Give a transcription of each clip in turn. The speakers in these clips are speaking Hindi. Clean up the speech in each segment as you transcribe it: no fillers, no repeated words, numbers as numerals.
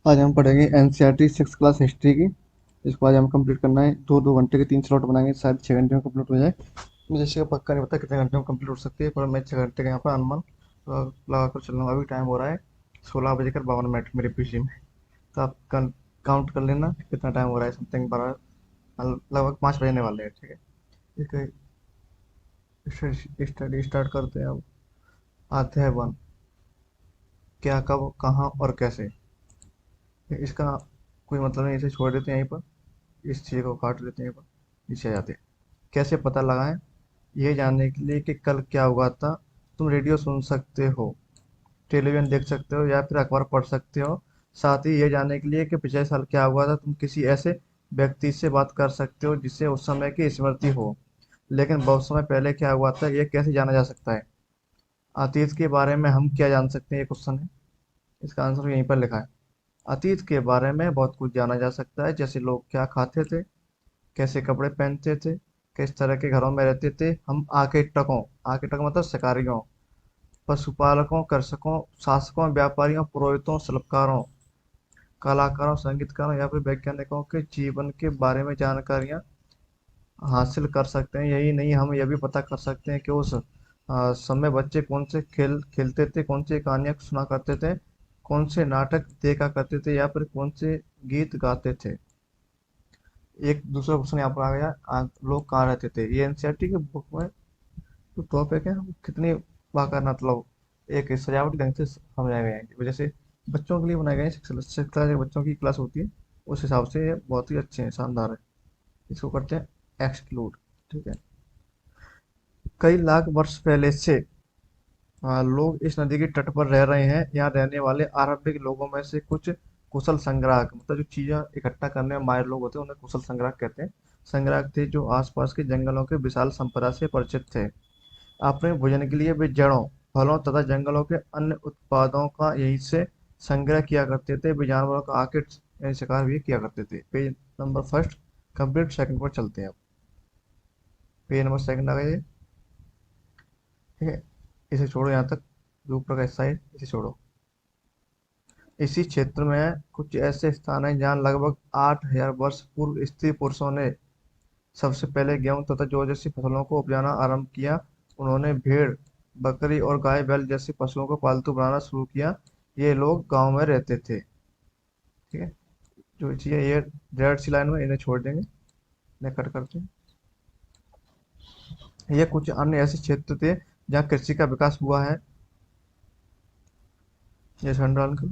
आज हम पढ़ेंगे एनसीईआरटी सिक्स क्लास हिस्ट्री की। इसको आज हम कंप्लीट करना है। दो दो घंटे के तीन स्लॉट बनाएंगे, शायद 6 घंटे में कंप्लीट हो जाए। मुझे इसका पक्का नहीं पता कितने घंटे में कंप्लीट हो सकती है, पर मैं 6 घंटे का यहाँ पर अनुमान लगा कर चल रहा हूँ। अभी टाइम हो रहा है 16 बजकर 52 मिनट मेरे पीसी में। तो आप काउंट कर लेना कितना टाइम हो रहा है। समथिंग 12, लगभग 5 बजने वाले हैं। ठीक है, इसका स्टडी स्टार्ट करते हैं अब। अध्याय 1, क्या, कब, कहाँ और कैसे। इसका कोई मतलब नहीं, इसे छोड़ देते हैं यहीं पर। इस चीज़ को काट देते हैं, पर नीचे आ जाते हैं। कैसे पता लगाएं, ये जानने के लिए कि कल क्या हुआ था। तुम रेडियो सुन सकते हो, टेलीविजन देख सकते हो या फिर अखबार पढ़ सकते हो। साथ ही ये जानने के लिए कि पिछले साल क्या हुआ था, तुम किसी ऐसे व्यक्ति से बात कर सकते हो जिससे उस समय की स्मृति हो। लेकिन बहुत समय पहले क्या हुआ था, ये कैसे जाना जा सकता है। अतीत के बारे में हम क्या जान सकते हैं, ये क्वेश्चन है। इसका आंसर यहीं पर लिखा है। अतीत के बारे में बहुत कुछ जाना जा सकता है, जैसे लोग क्या खाते थे, कैसे कपड़े पहनते थे, किस तरह के घरों में रहते थे। हम आर्किटेक्टों, आर्किटेक्ट मतलब शिकारियों, पशुपालकों, कृषकों, शासकों, व्यापारियों, पुरोहितों, शिल्पकारों, कलाकारों, संगीतकारों या फिर वैज्ञानिकों के जीवन के बारे में जानकारियां हासिल कर सकते हैं। यही नहीं, हम यह भी पता कर सकते हैं कि उस समय बच्चे कौन से खेल खेलते थे, कौन सी कहानियां सुना करते थे, कौन से नाटक देखा करते थे या फिर कौन से गीत गाते थे। एक दूसरा क्वेश्चन यहाँ पर आ गया, लोग कहाँ रहते थे। ये एनसीईआरटी की बुक में तो टॉपिक है, हम कितनी बार मतलब एक सजावटी ढंग से समझाए गए हैं, की वजह से बच्चों के लिए बनाए गए हैं। सिक्स क्लास के बच्चों की क्लास होती है, उस हिसाब से ये बहुत ही अच्छे हैं, शानदार है। इसको करते हैं एक्सक्लूड। ठीक है, कई लाख वर्ष पहले से लोग इस नदी के तट पर रह रहे हैं। यहाँ रहने वाले आरंभिक लोगों में से कुछ कुशल संग्राहक, मतलब जो चीजें इकट्ठा करने में माहिर लोग होते हैं उन्हें कुशल संग्राहक कहते हैं। संग्राहक थे जो आसपास के जंगलों के विशाल संपदा से परिचित थे। अपने भोजन के लिए वे जड़ों, फलों तथा जंगलों के अन्य उत्पादों का यहीं से संग्रह किया करते थे। वे जानवरों का आखिर यानी शिकार भी किया करते थे। Page number first complete second पर चलते हैं अब। पेज नंबर सेकंड आ गए। ठीक है, इसे छोड़ो यहाँ तक, जो ऊपर का हिस्सा है इसे छोड़ो। इसी क्षेत्र में कुछ ऐसे स्थान हैं जहाँ लगभग 8,000 वर्ष पूर्व स्त्री पुरुषों ने सबसे पहले गेहूं तथा जौ जैसी फसलों को उपजाना आरंभ किया। उन्होंने भेड़, बकरी और गाय बैल जैसी पशुओं को पालतू बनाना शुरू किया। ये लोग गांव में रहते थे। ठीक है, जो चीज़ें ये रेड सी लाइन में इन्हें छोड़ देंगे, इन्हें कट करते हैं। ये कुछ अन्य ऐसे क्षेत्र थे जहाँ कृषि का विकास हुआ है। ये संडाल को,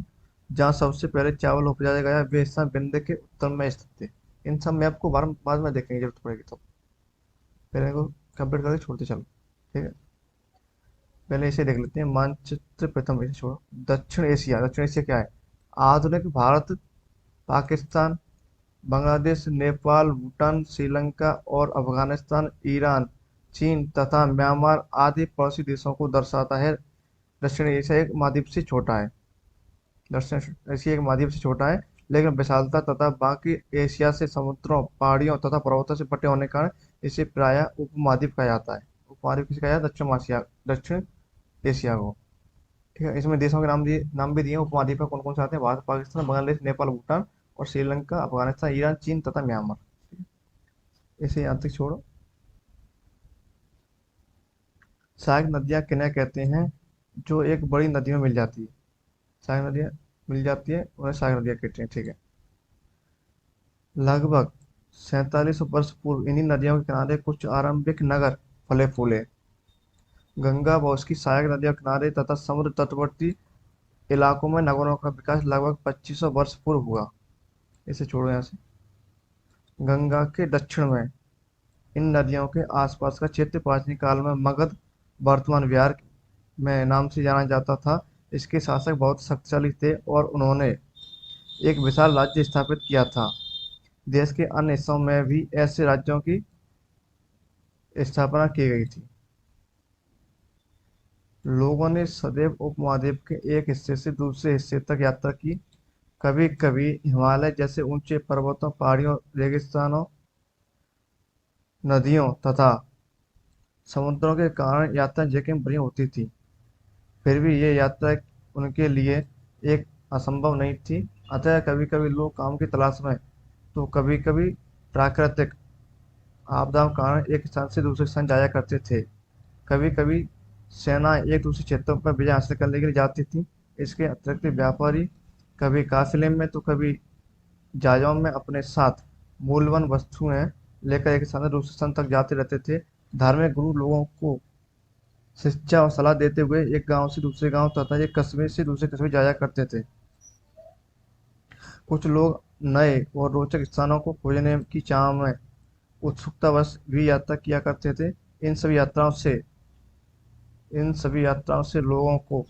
जहाँ सबसे पहले चावल उपजाया गया, वे स्थान विंध्य के उत्तर में स्थित थे। इन सब मैप को बाद में देखेंगे जरूरत पड़ेगी तो। पहले इनको कंप्लीट करके छोड़ते चलो। ठीक है, पहले इसे देख लेते हैं मानचित्र प्रथम, इसे छोड़ो। दक्षिण एशिया, दक्षिण एशिया क्या है। आधुनिक भारत, पाकिस्तान, बांग्लादेश, नेपाल, भूटान, श्रीलंका और अफगानिस्तान, ईरान, चीन तथा म्यांमार आदि पड़ोसी देशों को दर्शाता है। दक्षिण एशिया एक महाद्वीप से छोटा है। दक्षिण एशिया एक महाद्वीप से छोटा है, लेकिन विशालता तथा बाकी एशिया से समुद्रों, पहाड़ियों तथा पर्वतों से बटे होने के कारण इसे प्रायः उपमहाद्वीप कहा जाता है। उपमहाद्वीप किसे कहा जाता है, दक्षिण एशिया को। ठीक है, इसमें देशों के नाम भी दिए हैं। उपमहाद्वीप में कौन कौन से आते हैं, भारत, पाकिस्तान, बांग्लादेश, नेपाल, भूटान और श्रीलंका, अफगानिस्तान, ईरान, चीन तथा म्यांमार। इसे यहाँ तक छोड़ो। सहायक नदियाँ किन्हें कहते हैं, जो एक बड़ी नदी में मिल जाती है। सहायक नदियाँ मिल जाती है, उन्हें सहायक नदियाँ कहते हैं। ठीक है, लगभग 47 वर्ष पूर्व इन्हीं नदियों के किनारे कुछ आरंभिक नगर फले फूले। गंगा व उसकी सहायक नदियों के किनारे तथा समुद्र तटवर्ती इलाकों में नगरों का विकास लगभग 2500 वर्ष पूर्व हुआ। इसे छोड़ो यहाँ से। गंगा के दक्षिण में इन नदियों के आसपास का क्षेत्र प्राचीन काल में मगध, वर्तमान बिहार में नाम से जाना जाता था। इसके शासक बहुत शक्तिशाली थे और उन्होंने एक विशाल राज्य स्थापित किया था। देश के अन्य हिस्सों में भी ऐसे राज्यों की स्थापना की गई थी। लोगों ने सदैव उपमहाद्वीप के एक हिस्से से दूसरे हिस्से तक यात्रा की। कभी कभी हिमालय जैसे ऊंचे पर्वतों, पहाड़ियों, रेगिस्तानों, नदियों तथा समुद्रों के कारण यात्रा जोखिम भरी होती थी। फिर भी ये यात्रा उनके लिए एक असंभव नहीं थी। अतः कभी कभी लोग काम की तलाश में, तो कभी कभी प्राकृतिक आपदाओं के कारण एक स्थान से दूसरे स्थान जाया करते थे। कभी कभी सेना एक दूसरे क्षेत्रों पर विजय हासिल करने के लिए जाती थी। इसके अतिरिक्त व्यापारी कभी काफिले में तो कभी जहाज़ों में अपने साथ मूल्यवान वस्तुएं लेकर एक स्थान से दूसरे स्थान तक जाते रहते थे। धार्मिक गुरु लोगों को शिक्षा और सलाह देते हुए एक गांव से दूसरे गांव तथा एक कस्बे से दूसरे कस्बे जाया करते थे। कुछ लोग नए और रोचक स्थानों को खोजने की चाह में उत्सुकतावश भी यात्रा किया करते थे। इन सभी यात्राओं से लोगों को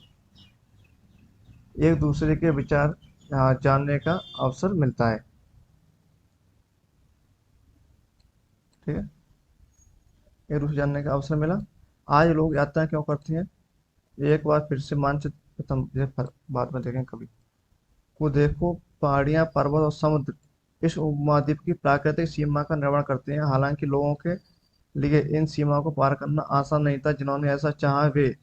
एक दूसरे के विचार जानने का अवसर मिलता है। ठीक है, एक दूसरे जानने का अवसर मिला। आज लोग यात्रा क्यों करते हैं? एक बार फिर से मानचित्र बाद में देखें कभी। को देखो, पहाड़ियाँ, पर्वत और समुद्र इस उपमहाद्वीप की प्राकृतिक सीमा का निर्माण करते हैं। हालांकि लोगों के लिए इन सीमाओं को पार करना आसान नहीं था। जिन्होंने ऐसा चाहा वे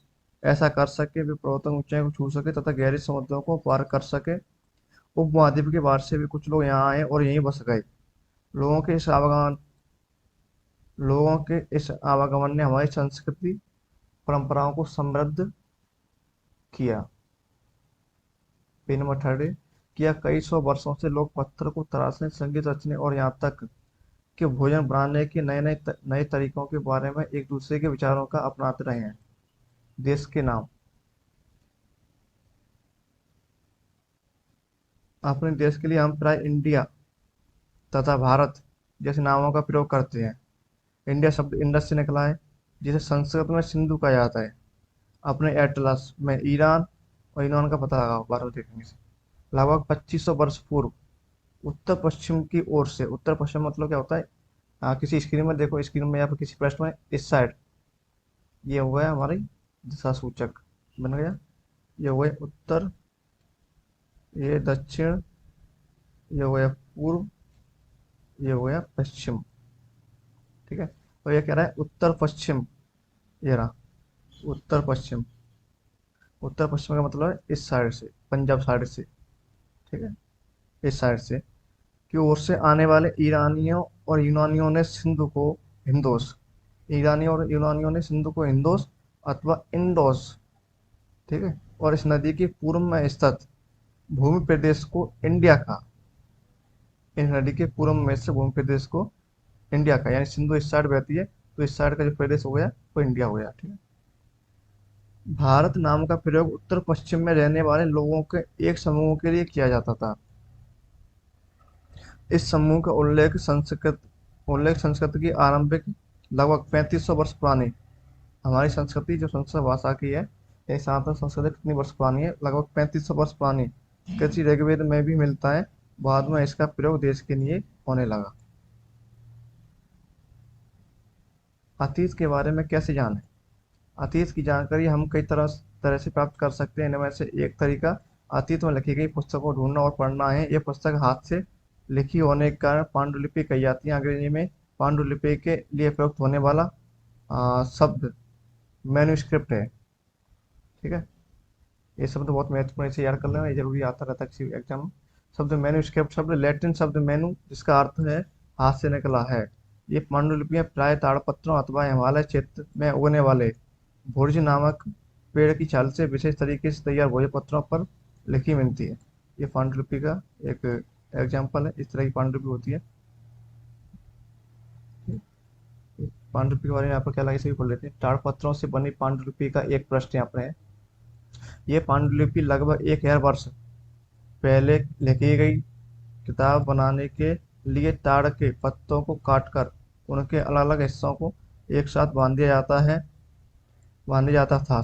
ऐसा कर सके, वे पर्वतों की ऊंचाई को छू सके तथा गहरे समुद्रों को पार कर सके। उपमहाद्वीप के बाहर से भी कुछ लोग यहाँ आए और यहीं बस गए। लोगों के इस आवागमन लोगों के इस आवागमन ने हमारी संस्कृति परंपराओं को समृद्ध किया। Page number 30। किया कई सौ वर्षों से लोग पत्थर को तराशने, संगीत रचने और यहाँ तक कि भोजन बनाने के नए नए नए तरीकों के बारे में एक दूसरे के विचारों का अपनाते रहे हैं। देश के नाम। अपने देश के लिए हम प्राय इंडिया तथा भारत जैसे नामों का प्रयोग करते हैं। इंडिया शब्द इंडस से निकला है, जिसे संस्कृत में सिंधु कहा जाता है। अपने एटलस में ईरान और यूनान का पता लगाओ, बारह देखेंगे इसे। लगभग 2500 वर्ष पूर्व उत्तर पश्चिम की ओर से, उत्तर पश्चिम मतलब क्या होता है? किसी स्क्रीन में देखो, स्क्रीन में या फिर किसी पृष्ठ में इस साइड, ये हो गया हमारी दिशा सूचक बन गया। ये हो गया उत्तर, ये दक्षिण, ये हो गया पूर्व, ये हो गया पश्चिम। ठीक है, और ये कह रहा है उत्तर पश्चिम। ये रहा उत्तर पश्चिम। उत्तर पश्चिम का मतलब है इस साइड से, पंजाब साइड से। ठीक है, इस साइड से की ओर से आने वाले ईरानियों और यूनानियों ने सिंधु को हिंदोस ईरानियों और यूनानियों ने सिंधु को हिंदोस अथवा इंडोस, ठीक है, और इस नदी के पूर्व में स्थित भूमि प्रदेश को इंडिया का, इस नदी के पूर्व में से भूमि प्रदेश को इंडिया का, यानी सिंधु इस साइड बहती है तो इस साइड का जो प्रदेश हो गया वो इंडिया हो गया। ठीक है, भारत नाम का प्रयोग उत्तर पश्चिम में रहने वाले लोगों के एक समूह के लिए किया जाता था। इस समूह का उल्लेख संस्कृत की आरंभिक लगभग 3500 वर्ष पुरानी, हमारी संस्कृति जो संस्कृत भाषा की है, ये सनातन संस्कृति कितनी वर्ष पुरानी है? लगभग 3500 वर्ष पुरानी। कृषि ऋग्वेद में भी मिलता है। बाद में इसका प्रयोग देश के लिए होने लगा। अतीत के बारे में कैसे जानें? अतीत की जानकारी हम कई तरह से प्राप्त कर सकते हैं। इनमें से एक तरीका अतीत में लिखी गई पुस्तकों को ढूंढना और पढ़ना है। ये पुस्तक हाथ से लिखी होने के कारण पांडुलिपि कही जाती है। अंग्रेजी में पांडुलिपि के लिए प्रयुक्त होने वाला शब्द मैन्युस्क्रिप्ट है। ठीक है, ये शब्द बहुत महत्वपूर्ण, इसे याद कर लेना, ये जरूरी आता रहता है किसी एग्जाम में। शब्द मैन्युस्क्रिप्ट शब्द लैटिन शब्द मैनु, जिसका अर्थ है हाथ से निकला है। ये पांडुलिपियां प्राय ताड़पत्रों अथवा हिमालय क्षेत्र में उगने वाले भुर्ज नामक पेड़ की छाल से विशेष तरीके से तैयार भोजपत्रों पर लिखी मिलती है। ये पांडुलिपि का एक एग्जाम्पल है, इस तरह की पांडुलिपि होती है। पांडुलिपि के बारे में यहाँ पर क्या लगे सभी पढ़ लेते हैं। ताड़पत्रों से बनी पांडुलिपि का एक पृष्ठ यहाँ पर है। ये पांडुलिपि लगभग 1000 वर्ष पहले लिखी गई। किताब बनाने के लिए ताड़ के पत्तों को काटकर उनके अलग अलग हिस्सों को एक साथ बांधा जाता था।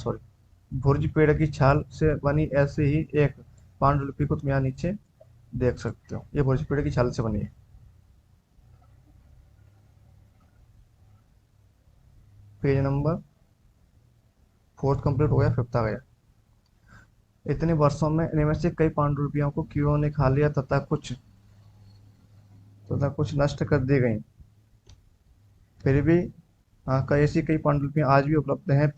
भुर्ज पेड़ की छाल से बनी ऐसे ही एक पांडुलिपि को तुम यहाँ नीचे देख सकते हो। ये भुर्ज पेड़ की छाल से बनी है। पेज नंबर 4 कंप्लीट हो गया, 5 आ गया। इतने वर्षों में इनमें से कई पांडुलिपियों को कीड़ों ने खा लिया तथा कुछ नष्ट कर दी गई। फिर भी कई पांडुलिपियां आज भी उपलब्ध हैं।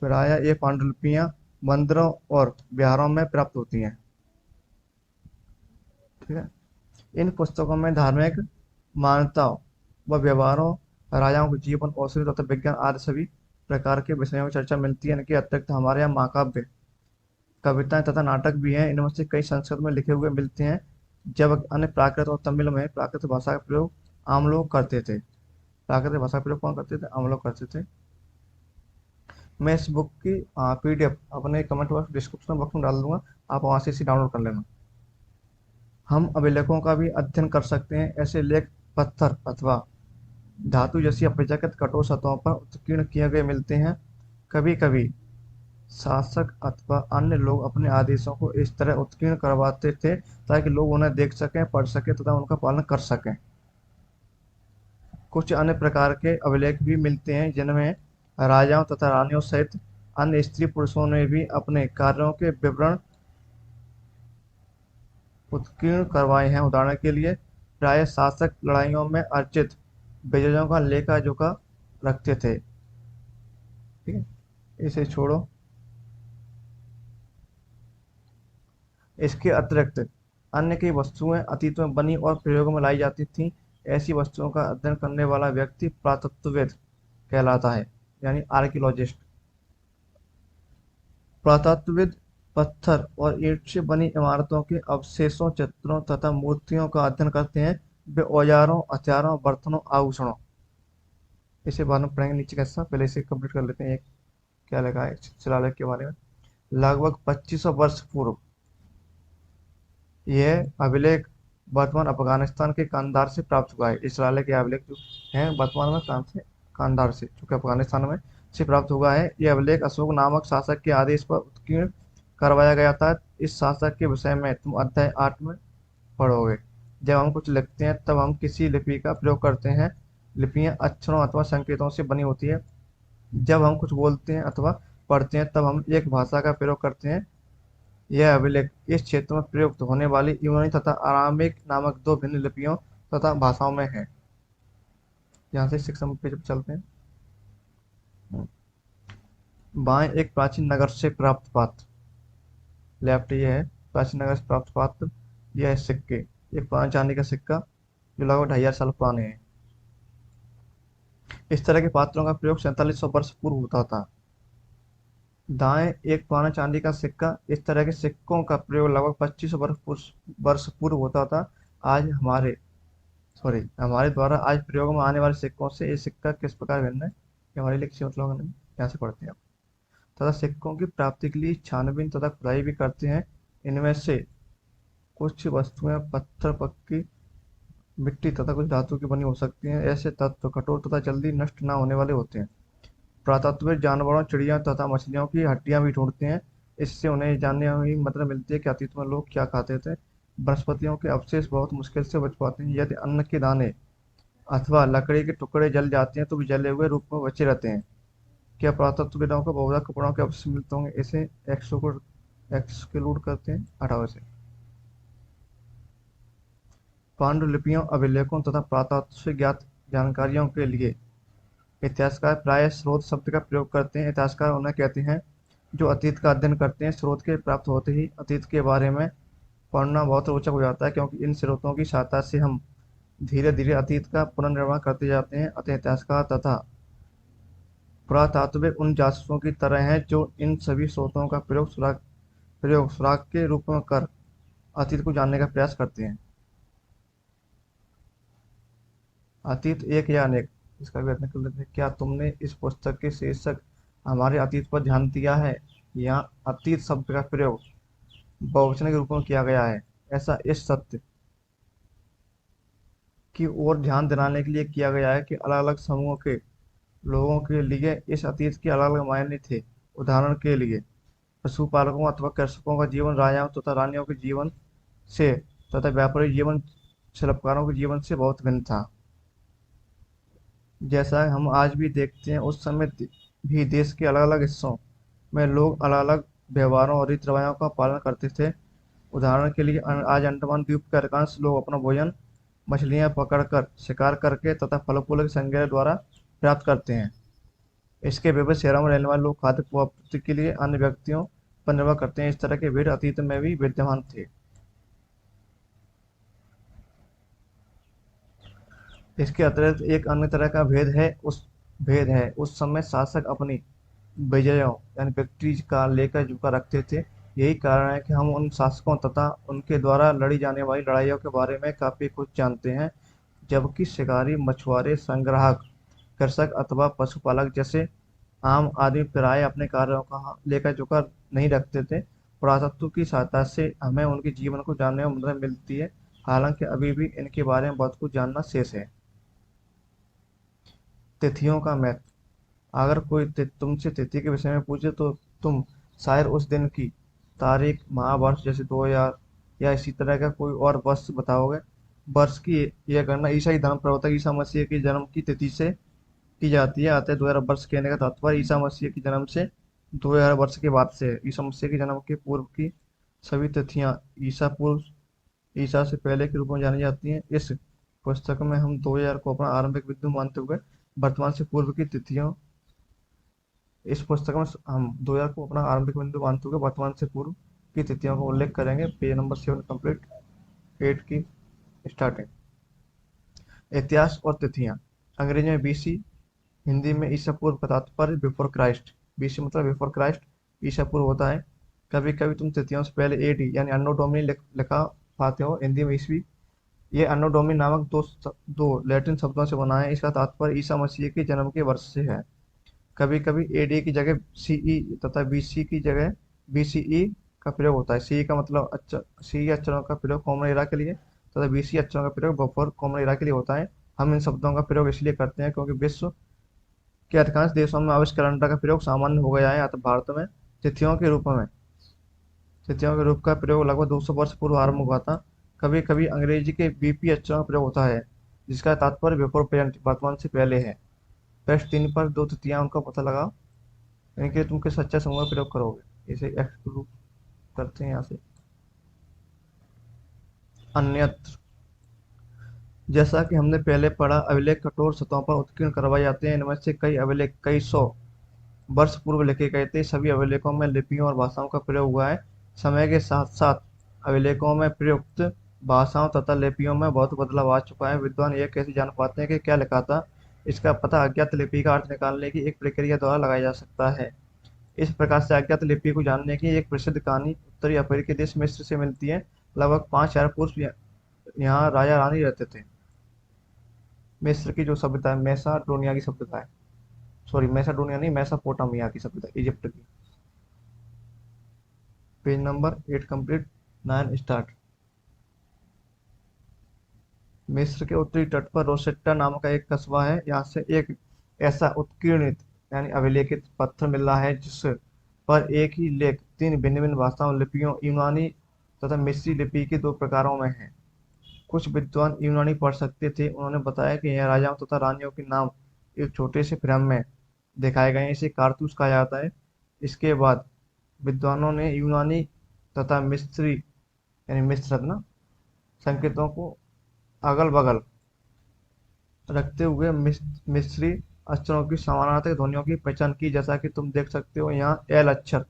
प्राय ये पांडुलिपियां मंदिरों और विहारों में प्राप्त होती हैं। ठीक है। इन पुस्तकों में धार्मिक मान्यताओं व व्यवहारों, राजाओं के जीवन, औषधि तथा विज्ञान आदि सभी प्रकार के विषयों में चर्चा मिलती है। इनके अतिरिक्त हमारे यहाँ महाकाव्य, कविताएं तथा नाटक भी हैं। इनमें से कई संस्कृत में लिखे हुए मिलते हैं, जब अन्य प्राकृत और तमिल में प्राकृतिक भाषा का प्रयोग आम लोग करते थे। प्राकृतिक भाषा का प्रयोग कौन करते थे? आम लोग करते थे। मैं इस बुक की PDF अपने कमेंट बॉक्स डिस्क्रिप्शन बॉक्स में डाल दूंगा, आप वहां से इसे डाउनलोड कर लेना। हम अभिलेखों का भी अध्ययन कर सकते हैं। ऐसे लेख पत्थर अथवा धातु जैसी अपेक्षाकृत कठोर सतहों पर उत्कीर्ण किए गए मिलते हैं। कभी कभी शासक अथवा अन्य लोग अपने आदेशों को इस तरह उत्कीर्ण करवाते थे ताकि लोग उन्हें देख सकें, पढ़ सकें तथा उनका पालन कर सकें। कुछ अन्य प्रकार के अभिलेख भी मिलते हैं जिनमें राजाओं तथा रानियों सहित अन्य स्त्री पुरुषों ने भी अपने कार्यों के विवरण उत्कीर्ण करवाए हैं। उदाहरण के लिए प्राय शासक लड़ाइयों में अर्जित विजयों का लेखा जोखा रखते थे। ठीक है, इसे छोड़ो। इसके अतिरिक्त अन्य कई वस्तुएं अतीत में बनी और प्रयोग में लाई जाती थीं। ऐसी वस्तुओं का अध्ययन करने वाला व्यक्ति पुरातत्वविद कहलाता है, यानी आर्कियोलॉजिस्ट। पुरातत्वविद पत्थर और ईंट से बनी इमारतों के अवशेषों, चित्रों तथा मूर्तियों का अध्ययन करते हैं। वे औजारों, हथियारों, बर्तनों, आभूषणों, इसे बाद में पढ़ेंगे नीचे कैसा, पहले इसे कंप्लीट कर लेते हैं। एक क्या लिखा है शिलालेख के बारे में? लगभग 2500 वर्ष पूर्व यह अभिलेख वर्तमान अफगानिस्तान के कांधार से प्राप्त हुआ है। इस शिलालेख के अभिलेख जो है वर्तमान में कांधार से, जो कि अफगानिस्तान में से प्राप्त हुआ है। यह अभिलेख अशोक नामक शासक के आदेश पर उत्कीर्ण करवाया गया था। इस शासक के विषय में तुम अध्याय 8 में पढ़ोगे। जब हम कुछ लिखते हैं तब हम किसी लिपि का प्रयोग करते हैं। लिपियां अक्षरों अथवा संकेतों से बनी होती है। जब हम कुछ बोलते हैं अथवा पढ़ते हैं तब हम एक भाषा का प्रयोग करते हैं। यह अभिलेख इस क्षेत्र में प्रयुक्त होने वाली यूनानी तथा अरामिक नामक दो भिन्न लिपियों तथा भाषाओं में है। यहाँ से 6 नंबर पेज पर चलते हैं। बाएं एक प्राचीन नगर से प्राप्त पात्र, लेफ्ट ये है प्राचीन नगर से प्राप्त पात्र। यह है सिक्के, एक पुराने चांदी का सिक्का जो लगभग 2500 साल पुराने हैं। इस तरह के पात्रों का प्रयोग 4700 वर्ष पूर्व होता था। दाएं एक पुराना चांदी का सिक्का, इस तरह के सिक्कों का प्रयोग लगभग 2500 वर्ष पूर्व होता था। आज हमारे द्वारा आज प्रयोग में आने वाले सिक्कों से ये सिक्का किस प्रकार भिन्न है, ये हमारे लिए किसी मतलब नहीं। यहाँ से पढ़ते हैं तथा सिक्कों की प्राप्ति के लिए छानबीन तथा खुदाई भी करते हैं। इनमें से कुछ वस्तुएं पत्थर, पक्की मिट्टी तथा कुछ धातु की बनी हो सकती हैं। ऐसे तत्व कठोर तथा जल्दी नष्ट न होने वाले होते हैं। पुरातत्वविद जानवरों, चिड़िया तथा मछलियों की हड्डियां भी ढूंढते हैं। इससे उन्हें जानने में मदद मिलती है कि अतीत में लोग क्या खाते थे। वनस्पतियों के अवशेष बहुत मुश्किल से बच पाते हैं। यदि अन्न के दाने अथवा लकड़ी के टुकड़े जल जाते हैं तो भी जले हुए रूप में बचे रहते हैं। क्या पुरातत्वविदों को बहुधा कपड़ों के अवशेष मिलते होंगे? इसे एक्सक्लूड करते हैं 18 से। पांडुलिपियों, अभिलेखों तथा पुरातत्व से ज्ञात जानकारियों के लिए इतिहासकार प्रायः स्रोत शब्द का प्रयोग करते हैं। इतिहासकार उन्हें कहते हैं जो अतीत का अध्ययन करते हैं। स्रोत के प्राप्त होते ही अतीत के बारे में पढ़ना बहुत रोचक हो जाता है, क्योंकि इन स्रोतों की सहायता से हम धीरे धीरे अतीत का पुनर्निर्माण करते जाते हैं। अतः इतिहासकार तथा पुरातत्वविद उन जासूसों की तरह हैं जो इन सभी स्रोतों का प्रयोग सुराग के रूप में कर अतीत को जानने का प्रयास करते हैं। अतीत एक या अनेक, इसका भी अध्ययन कर लेते हैं। क्या तुमने इस पुस्तक के शीर्षक हमारे अतीत पर ध्यान दिया है? यहाँ अतीत शब्द का प्रयोग बहुवचन के रूप में किया गया है। ऐसा इस सत्य की ओर ध्यान दिलाने के लिए किया गया है कि अलग अलग समूहों के लोगों के लिए इस अतीत के अलग अलग मायने थे। उदाहरण के लिए पशुपालकों अथवा कृषकों का जीवन राजाओं तथा रानियों के जीवन से तथा व्यापारी जीवन शिल्पकारों के जीवन से बहुत भिन्न था। जैसा हम आज भी देखते हैं, उस समय भी देश के अलग अलग हिस्सों में लोग अलग अलग व्यवहारों और रीति रिवाजों का पालन करते थे। उदाहरण के लिए आज अंडमान द्वीप के अधिकांश लोग अपना भोजन मछलियां पकड़कर, शिकार करके तथा फल फूल के संग्रह द्वारा प्राप्त करते हैं। इसके विविध शहरों में रहने वाले लोग खाद्य आपूर्ति के लिए अन्य व्यक्तियों पर निर्भर करते हैं। इस तरह के भेड़ अतीत में भी विद्यमान थे। इसके अतिरिक्त एक अन्य तरह का भेद है उस समय शासक अपनी विजयों यानी विक्ट्रीज का लेकर झुका रखते थे। यही कारण है कि हम उन शासकों तथा उनके द्वारा लड़ी जाने वाली लड़ाइयों के बारे में काफी कुछ जानते हैं, जबकि शिकारी, मछुआरे, संग्राहक, कृषक अथवा पशुपालक जैसे आम आदमी प्राय अपने कार्यों का लेकर झुका नहीं रखते थे। पुरातत्व की सहायता से हमें उनके जीवन को जानने में मदद मिलती है, हालांकि अभी भी इनके बारे में बहुत कुछ जानना शेष है। तिथियों का महत्व। अगर कोई तुमसे तिथि के विषय में पूछे तो तुम शायद उस दिन की तारीख, महावर्ष जैसे 2000 या इसी तरह का कोई और वर्ष बताओगे। वर्ष की यह गणना ईसाई धर्म प्रवर्तक ईसा मसीह के जन्म की तिथि से की जाती है, अतः 2000 वर्ष कहने का तात्पर्य ईसा मसीह के जन्म से 2000 वर्ष के बाद से है। ईसा मसीह के जन्म के पूर्व की सभी तिथियां ईसा से पहले के रूप में जानी जाती हैं। इस पुस्तक में हम 2000 को अपना आरंभिक बिंदु मानते हुए वर्तमान से पूर्व की तिथियों इस पुस्तक में हम 2000 को अपना आरंभिक बिंदु मानते हुए वर्तमान से पूर्व की तिथियों का उल्लेख करेंगे। पेज नंबर 7 कंप्लीट 8 की स्टार्टिंग। इतिहास और तिथियां। अंग्रेजी में बीसी, हिंदी में ईसा पूर्व का तात्पर्य बिफोर क्राइस्ट। बीसी मतलब बिफोर क्राइस्ट, ईसा पूर्व होता है। कभी कभी तुम तिथियों से पहले एडी यानी अन्नो डोमिनी लिखा पाते हो, हिंदी में ईसवी। ये अन्नो डोमिनी नामक दो लैटिन शब्दों से बना है। इसका तात्पर्य ईसा मसीह के जन्म के वर्ष से है। कभी कभी एडी की जगह सीई तथा बीसी की जगह बीसीई का प्रयोग होता है। सीई का मतलब सीई अक्षरों का प्रयोग कॉमन एरा के लिए तथा बीसी अक्षरों का प्रयोग बफर कॉमन एरा के लिए होता है। हम इन शब्दों का प्रयोग इसलिए करते हैं क्योंकि विश्व के अधिकांश देशों में आविष्कार कैलेंडर का प्रयोग सामान्य हो गया है, अतः भारत में तिथियों के रूप का प्रयोग लगभग 200 वर्ष पूर्व आरंभ हुआ था। कभी कभी अंग्रेजी के बीपी अक्षरों का प्रयोग होता है, जिसका तात्पर्य बिफोर प्रेजेंट वर्तमान से पहले है। पृष्ठ 3 पर दो तिथियां उनका पता लगाओ, इनके तुम किस सच्चा समूह का प्रयोग करोगे। इसे एक्स करते हैं यहाँ से। अन्यत्र, जैसा कि हमने पहले पढ़ा, अभिलेख कठोर सतहों पर उत्कीर्ण करवाए जाते हैं। इनमें से कई अभिलेख कई सौ वर्ष पूर्व लिखे गए थे। सभी अभिलेखों में लिपियों और भाषाओं का प्रयोग हुआ है। समय के साथ साथ अभिलेखों में प्रयुक्त भाषाओं तथा लिपियों में बहुत बदलाव आ चुका है। विद्वान यह कैसे जान पाते हैं कि क्या लिखा था? इसका पता अज्ञात लिपि का अर्थ निकालने की एक प्रक्रिया द्वारा लगाया जा सकता है। इस प्रकार से अज्ञात लिपि को जानने की एक प्रसिद्ध कहानी उत्तरी अफ्रीकी देश मिस्र से मिलती है। लगभग 5000 पूर्व यहाँ राजा रानी रहते थे। मिस्र की जो सभ्यता है, मैसाडोनिया की सभ्यता है, सॉरी मैसाडोनिया नहीं, मैसापोटामिया की सभ्यता, इजिप्ट की। Page number 8 complete 9 start. मिस्र के उत्तरी तट पर रोसेट्टा नामक एक कस्बा है। यहाँ से एक ऐसा उत्कीर्णित यानी अभिलेखित पत्थर मिल रहा है जिस पर एक ही लेख 3 भिन्न भिन्न भाषाओं लिपियों यूनानी तथा मिस्री लिपि के 2 प्रकारों में है। कुछ विद्वान यूनानी पढ़ सकते थे। उन्होंने बताया कि यह राजाओं तथा रानियों के नाम एक छोटे से फ्रेम में दिखाए गए हैं। इसे कारतूस कहा जाता है। इसके बाद विद्वानों ने यूनानी तथा मिस्री यानी मिश्रित ना संकेतों को अगल बगल रखते हुए मिस्री अक्षरों की समानार्थक ध्वनियों की पहचान की। जैसा कि तुम देख सकते हो, यहाँ एल अक्षर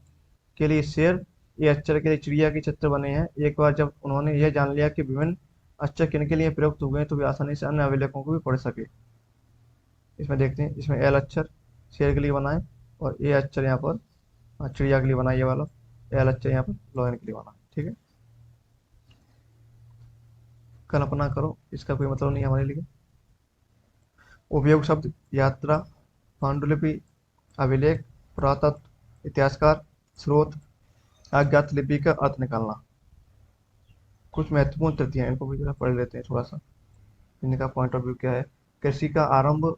के लिए शेर, ए अक्षर के लिए चिड़िया के चित्र बने हैं। एक बार जब उन्होंने यह जान लिया कि विभिन्न अक्षर किन के लिए प्रयुक्त हुए हैं, तो वे आसानी से अन्य अभिलेखों को भी पढ़ सके। इसमें देखते हैं, इसमें एल अक्षर शेर के लिए बना है और ए अक्षर यहाँ पर चिड़िया के लिए बना है। ये वाला एल अक्षर यहाँ पर लॉयन के लिए बना है। ठीक है, कल्पना करो, इसका कोई मतलब नहीं है हमारे लिए। उपयोग शब्द: यात्रा, पांडुलिपि, अभिलेख, पुरातत्व, इतिहासकार, स्रोत, अज्ञात लिपि का अर्थ निकालना। कुछ महत्वपूर्ण तथ्य हैं, इनको भी जरा पढ़ लेते हैं थोड़ा सा, इनका पॉइंट ऑफ व्यू क्या है। कृषि का आरंभ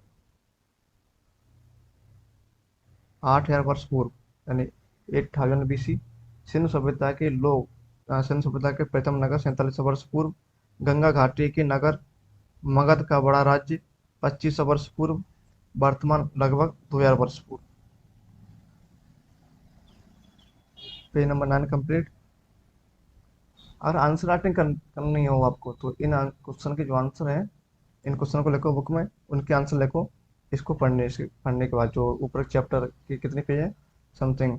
8000 वर्ष पूर्व यानी 8000 बीसी। सिंधु सभ्यता के सिंधु सभ्यता के प्रथम नगर 4700 वर्ष पूर्व। गंगा घाटी के नगर मगध का बड़ा राज्य 2500 वर्ष पूर्व। वर्तमान लगभग 2000 वर्ष पूर्व। Page number 9 complete. अगर आंसर राइटिंग करनी हो आपको तो इन क्वेश्चन के जो आंसर है, इन क्वेश्चन को लिखो बुक में, उनके आंसर लिखो। इसको पढ़ने के बाद जो ऊपर चैप्टर के कितने पेज है, समथिंग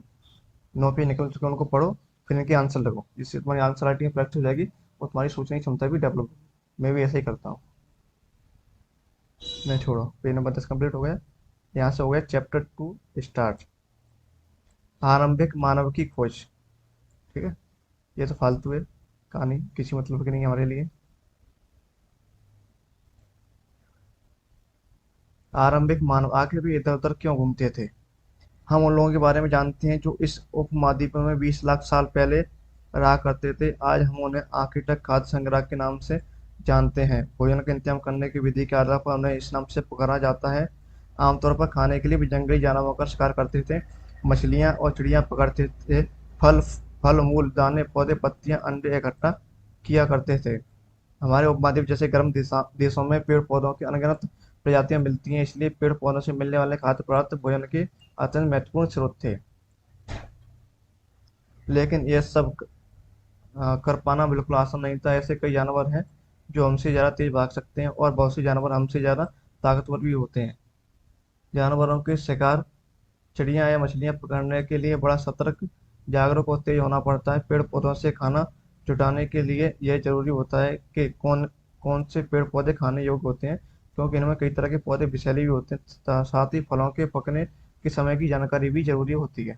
9 पेज निकल चुके हैं, उनको पढ़ो, फिर इनके आंसर लिखो। जिससे तुम्हारी आंसर राइटिंग की प्रैक्टिस हो जाएगी और तुम्हारी सोचने की क्षमता भी डेवलप होगी। मैं भी ऐसा ही करता हूँ। नहीं छोड़ो, पेज नंबर 10 कंप्लीट हो गया। यहाँ से हो गया चैप्टर 2 स्टार्ट, आरंभिक मानव की खोज। ठीक है, ये तो फालतू है, कहानी किसी मतलब की नहीं है हमारे लिए। आरंभिक मानव आखिर भी इधर उधर क्यों घूमते थे? हम उन लोगों के बारे में जानते हैं जो इस उपमहाद्वीप में 20 लाख साल पहले रहा करते थे। आज हम उन्हें आखिर खाद्य संग्रह के नाम से जानते हैं। भोजन का इंतजाम करने की विधि के आधार पर उन्हें इस नाम से पुकारा जाता है। आमतौर पर खाने के लिए भी जंगली जानवरों का शिकार करते थे, मछलियाँ और चिड़ियाँ पकड़ते थे, फल फल मूल दाने पौधे पत्तियाँ अंडे इकट्ठा किया करते थे। हमारे उपमहाद्वीप जैसे गर्म देशों में पेड़ पौधों की अनगिनत प्रजातियां मिलती हैं, इसलिए पेड़ पौधों से मिलने वाले खाद्य पदार्थ भोजन के अत्यंत महत्वपूर्ण स्रोत थे। लेकिन यह सब कर पाना बिल्कुल आसान नहीं था। ऐसे कई जानवर हैं जो हमसे ज़्यादा तेज भाग सकते हैं और बहुत से जानवर हमसे ज़्यादा ताकतवर भी होते हैं। जानवरों के शिकार चिड़िया या मछलियां पकड़ने के लिए बड़ा सतर्क, जागरूक और तेज होना पड़ता है। पेड़ पौधों से खाना जुटाने के लिए यह जरूरी होता है कि कौन कौन से पेड़ पौधे खाने योग्य होते हैं, क्योंकि इनमें कई तरह के पौधे विषैले भी होते हैं। साथ ही फलों के पकने के समय की जानकारी भी जरूरी होती है।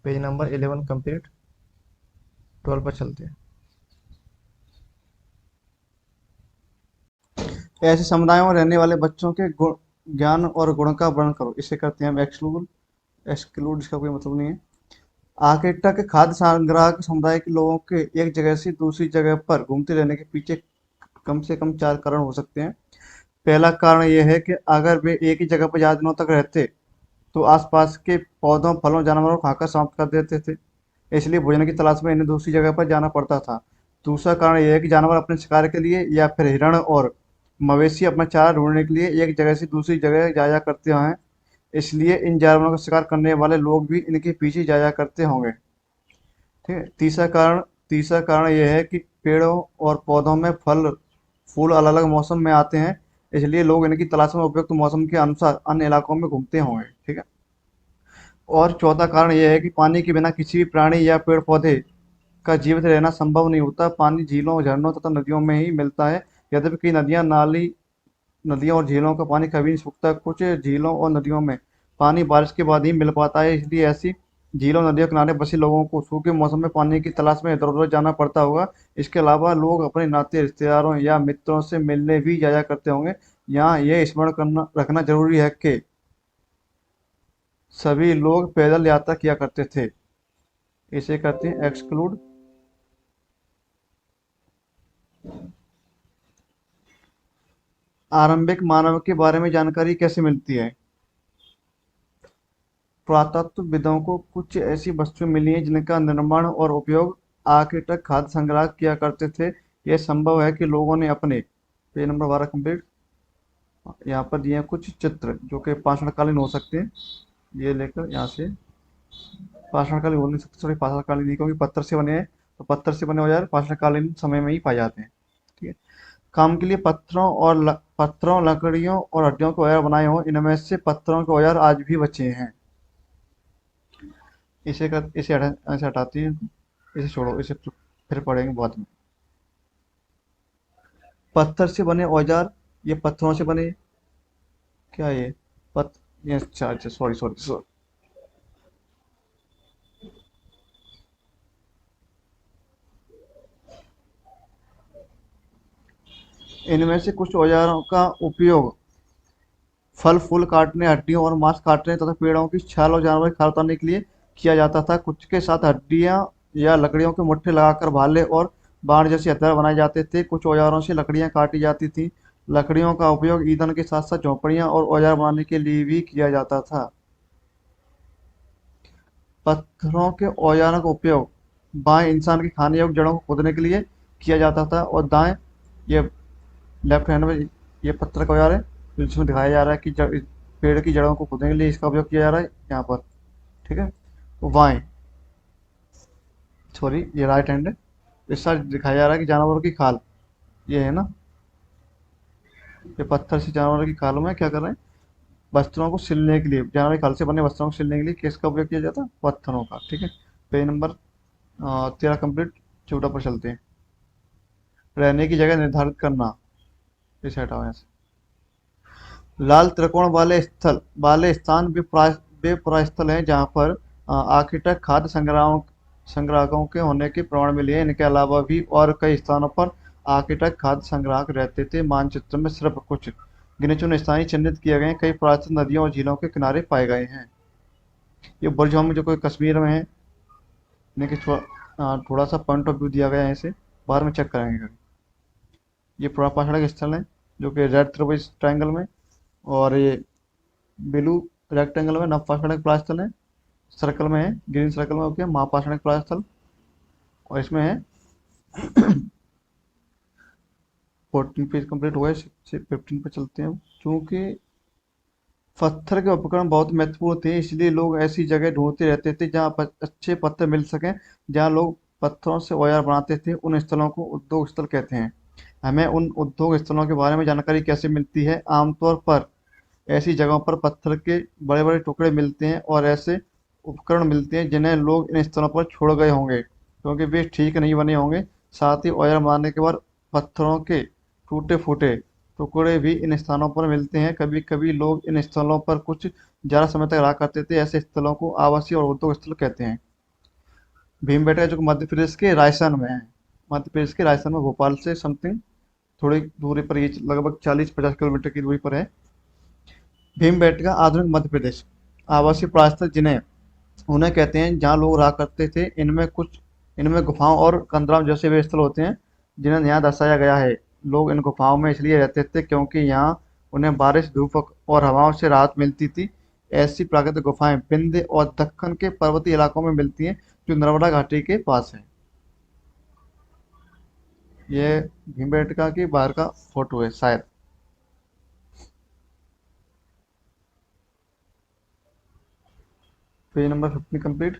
Page number 11 complete. 12 पर चलते हैं। ऐसे समुदायों में रहने वाले बच्चों के गुण ज्ञान और गुण का वर्णन करो। इसे करते हैं हम एक्सक्लूड। एक्सक्लूड इसका कोई मतलब नहीं है। आर्किटेक्ट के खाद्य संग्राहक समुदाय के लोगों के एक जगह से दूसरी जगह पर घूमते रहने के पीछे कम से कम 4 कारण हो सकते हैं। पहला कारण यह है कि अगर वे एक ही जगह पर ज़्यादा दिनों तक रहते तो आसपास के पौधों फलों जानवरों को खाकर समाप्त कर देते थे, इसलिए भोजन की तलाश में इन्हें दूसरी जगह पर जाना पड़ता था। दूसरा कारण यह है कि जानवर अपने शिकार के लिए या फिर हिरण और मवेशी अपना चारा ढूंढने के लिए एक जगह से दूसरी जगह जाया करते हैं, इसलिए इन जानवरों का शिकार करने वाले लोग भी इनके पीछे जाया करते होंगे। ठीक है। तीसरा कारण यह है कि पेड़ों और पौधों में फल फूल अलग अलग मौसम में आते हैं, इसलिए लोग इनकी तलाश में उपयुक्त मौसम के अनुसार अन्य इलाकों में घूमते होंगे। ठीक है। और चौथा कारण यह है कि पानी के बिना किसी भी प्राणी या पेड़ पौधे का जीवित रहना संभव नहीं होता। पानी झीलों झरनों तथा नदियों में ही मिलता है। यद्यपि कई नदियों और झीलों का पानी कभी नहीं सूखता। कुछ झीलों और नदियों में पानी बारिश के बाद ही मिल पाता है, इसलिए ऐसी झीलों नदियों किनारे बसे लोगों को सूखे मौसम में पानी की तलाश में इधर उधर जाना पड़ता होगा। इसके अलावा लोग अपने नाते रिश्तेदारों या मित्रों से मिलने भी जाया करते होंगे। यहाँ यह स्मरण करना रखना जरूरी है कि सभी लोग पैदल यात्रा किया करते थे। इसे कहते हैं एक्सक्लूड। आरंभिक मानव के बारे में जानकारी कैसे मिलती है? पुरातत्वविदों को कुछ ऐसी वस्तुएं मिली हैं जिनका निर्माण और उपयोग आर्किटेक्ट खाद्य संग्रह किया करते थे। यह संभव है कि लोगों ने अपने पेज नंबर 12 कंप्लीट। यहाँ पर दिए हैं कुछ चित्र जो कि पाषाणकालीन हो सकते हैं। ये लेकर यहाँ से पाषाणकालीन बोल नहीं सकते, सॉरी पाषाणकालीन नहीं, क्योंकि पत्थर से बने हैं, तो पत्थर से बने औजार पाषाणकालीन समय में ही पाए जाते हैं। ठीक है। काम के लिए पत्थरों लकड़ियों और हड्डियों के औजार बनाए हों, इनमें से पत्थरों के औजार आज भी बचे हैं। इसे हटाती है, इसे छोड़ो, इसे फिर पढ़ेंगे बाद में। पत्थर से बने औजार, ये पत्थरों से बने, क्या ये पत ये अच्छा अच्छा, सॉरी सॉरी सॉरी। इनमें से कुछ औजारों का उपयोग फल फूल काटने, हड्डियों और मांस काटने तथा पेड़ों की छाल और जानवर की खाल उतारने के लिए किया जाता था। कुछ के साथ हड्डियां या लकड़ियों के मुट्ठे लगाकर भाले और बाण जैसे हथियार बनाए जाते थे। कुछ औजारों से लकड़ियां काटी जाती थी। लकड़ियों का उपयोग ईंधन के साथ साथ झोंपड़ियां और औजार बनाने के लिए भी किया जाता था। पत्थरों के औजारों का उपयोग बाएं इंसान के खाने योग्य जड़ों को खोदने के लिए किया जाता था और दाएं, ये लेफ्ट हैंड में, ये पत्थर का औजार है जिसमें दिखाया जा रहा है कि पेड़ की जड़ों को खोदने के लिए इसका उपयोग किया जा रहा है यहाँ पर। ठीक है। तो बाएं, सॉरी ये राइट हैंड है। इस साइड दिखाया जा रहा है कि जानवरों की खाल, ये है ना, ये पत्थर से जानवरों की खालों में क्या कर रहे हैं, वस्त्रों को सिलने के लिए, जानवर की खाल से बने वस्त्रों को सिलने के लिए किसका उपयोग किया जाता है? पत्थरों का। ठीक है। Page number 13 complete. 14 पर चलते हैं। रहने की जगह निर्धारित करना। इसे हटाओ यहाँ से। लाल त्रिकोण वाले स्थान वे पुरास्थल हैं जहाँ पर आर्किटेक्ट खाद्य संग्राहकों के होने के प्रमाण मिले हैं। इनके अलावा भी और कई स्थानों पर आर्किटेक्ट खाद्य संग्राहक रहते थे। मानचित्र में सिर्फ कुछ गिने चुने स्थान ही चिन्हित किए गए हैं। कई प्राचीन नदियों और झीलों के किनारे पाए गए हैं। ये बुर्ज हम जो कोई कश्मीर में है, इनके थोड़ा सा पॉइंट ऑफ व्यू दिया गया है, इसे बाद में चेक करेंगे कभी। ये पुरापाषाण के स्थल है जो कि रेड त्रिभुज ट्रायंगल में, और ये ब्लू रेक्टेंगल में नवपाषाणिक प्रास्थल है, सर्कल में है, ग्रीन सर्कल में होके महापाषाणिक प्रास्थल, और इसमें है 14 पेज कंप्लीट हुआ है, 15 पे चलते हैं। क्योंकि पत्थर के उपकरण बहुत महत्वपूर्ण थे, इसलिए लोग ऐसी जगह ढूंढते रहते थे जहाँ अच्छे पत्थर मिल सकें, जहाँ लोग पत्थरों से औजार बनाते थे। उन स्थलों को उद्योग स्थल कहते हैं। हमें उन उद्योग स्थलों के बारे में जानकारी कैसे मिलती है? आमतौर पर ऐसी जगहों पर पत्थर के बड़े बड़े टुकड़े मिलते हैं और ऐसे उपकरण मिलते हैं जिन्हें लोग इन स्थलों पर छोड़ गए होंगे क्योंकि वे ठीक नहीं बने होंगे। साथ ही औजार बनाने के बाद पत्थरों के टूटे फूटे टुकड़े भी इन स्थानों पर मिलते हैं। कभी कभी लोग इन स्थलों पर कुछ ज़्यादा समय तक रहा करते थे। ऐसे स्थलों को आवासीय और उद्योग स्थल कहते हैं। भीमबेटका जो मध्य प्रदेश के रायसन में है, मध्य प्रदेश के रायसन में भोपाल से समथिंग थोड़ी दूरी पर, ये लगभग 40-50 किलोमीटर की दूरी पर है। भीमबेटका आधुनिक मध्य प्रदेश आवासीय प्रास्थल जिन्हें उन्हें कहते हैं जहाँ लोग रहा करते थे। इनमें गुफाओं और कंदराओं जैसे वे स्थल होते हैं जिन्हें यहाँ दर्शाया गया है। लोग इन गुफाओं में इसलिए रहते थे क्योंकि यहाँ उन्हें बारिश, धूप और हवाओं से राहत मिलती थी। ऐसी प्राकृतिक गुफाएं विंध्य और दक्कन के पर्वतीय इलाकों में मिलती हैं जो नर्मदा घाटी के पास है। ये भीमबेटका की बाहर का फोटो है शायद। पेज नंबर 15 कंप्लीट,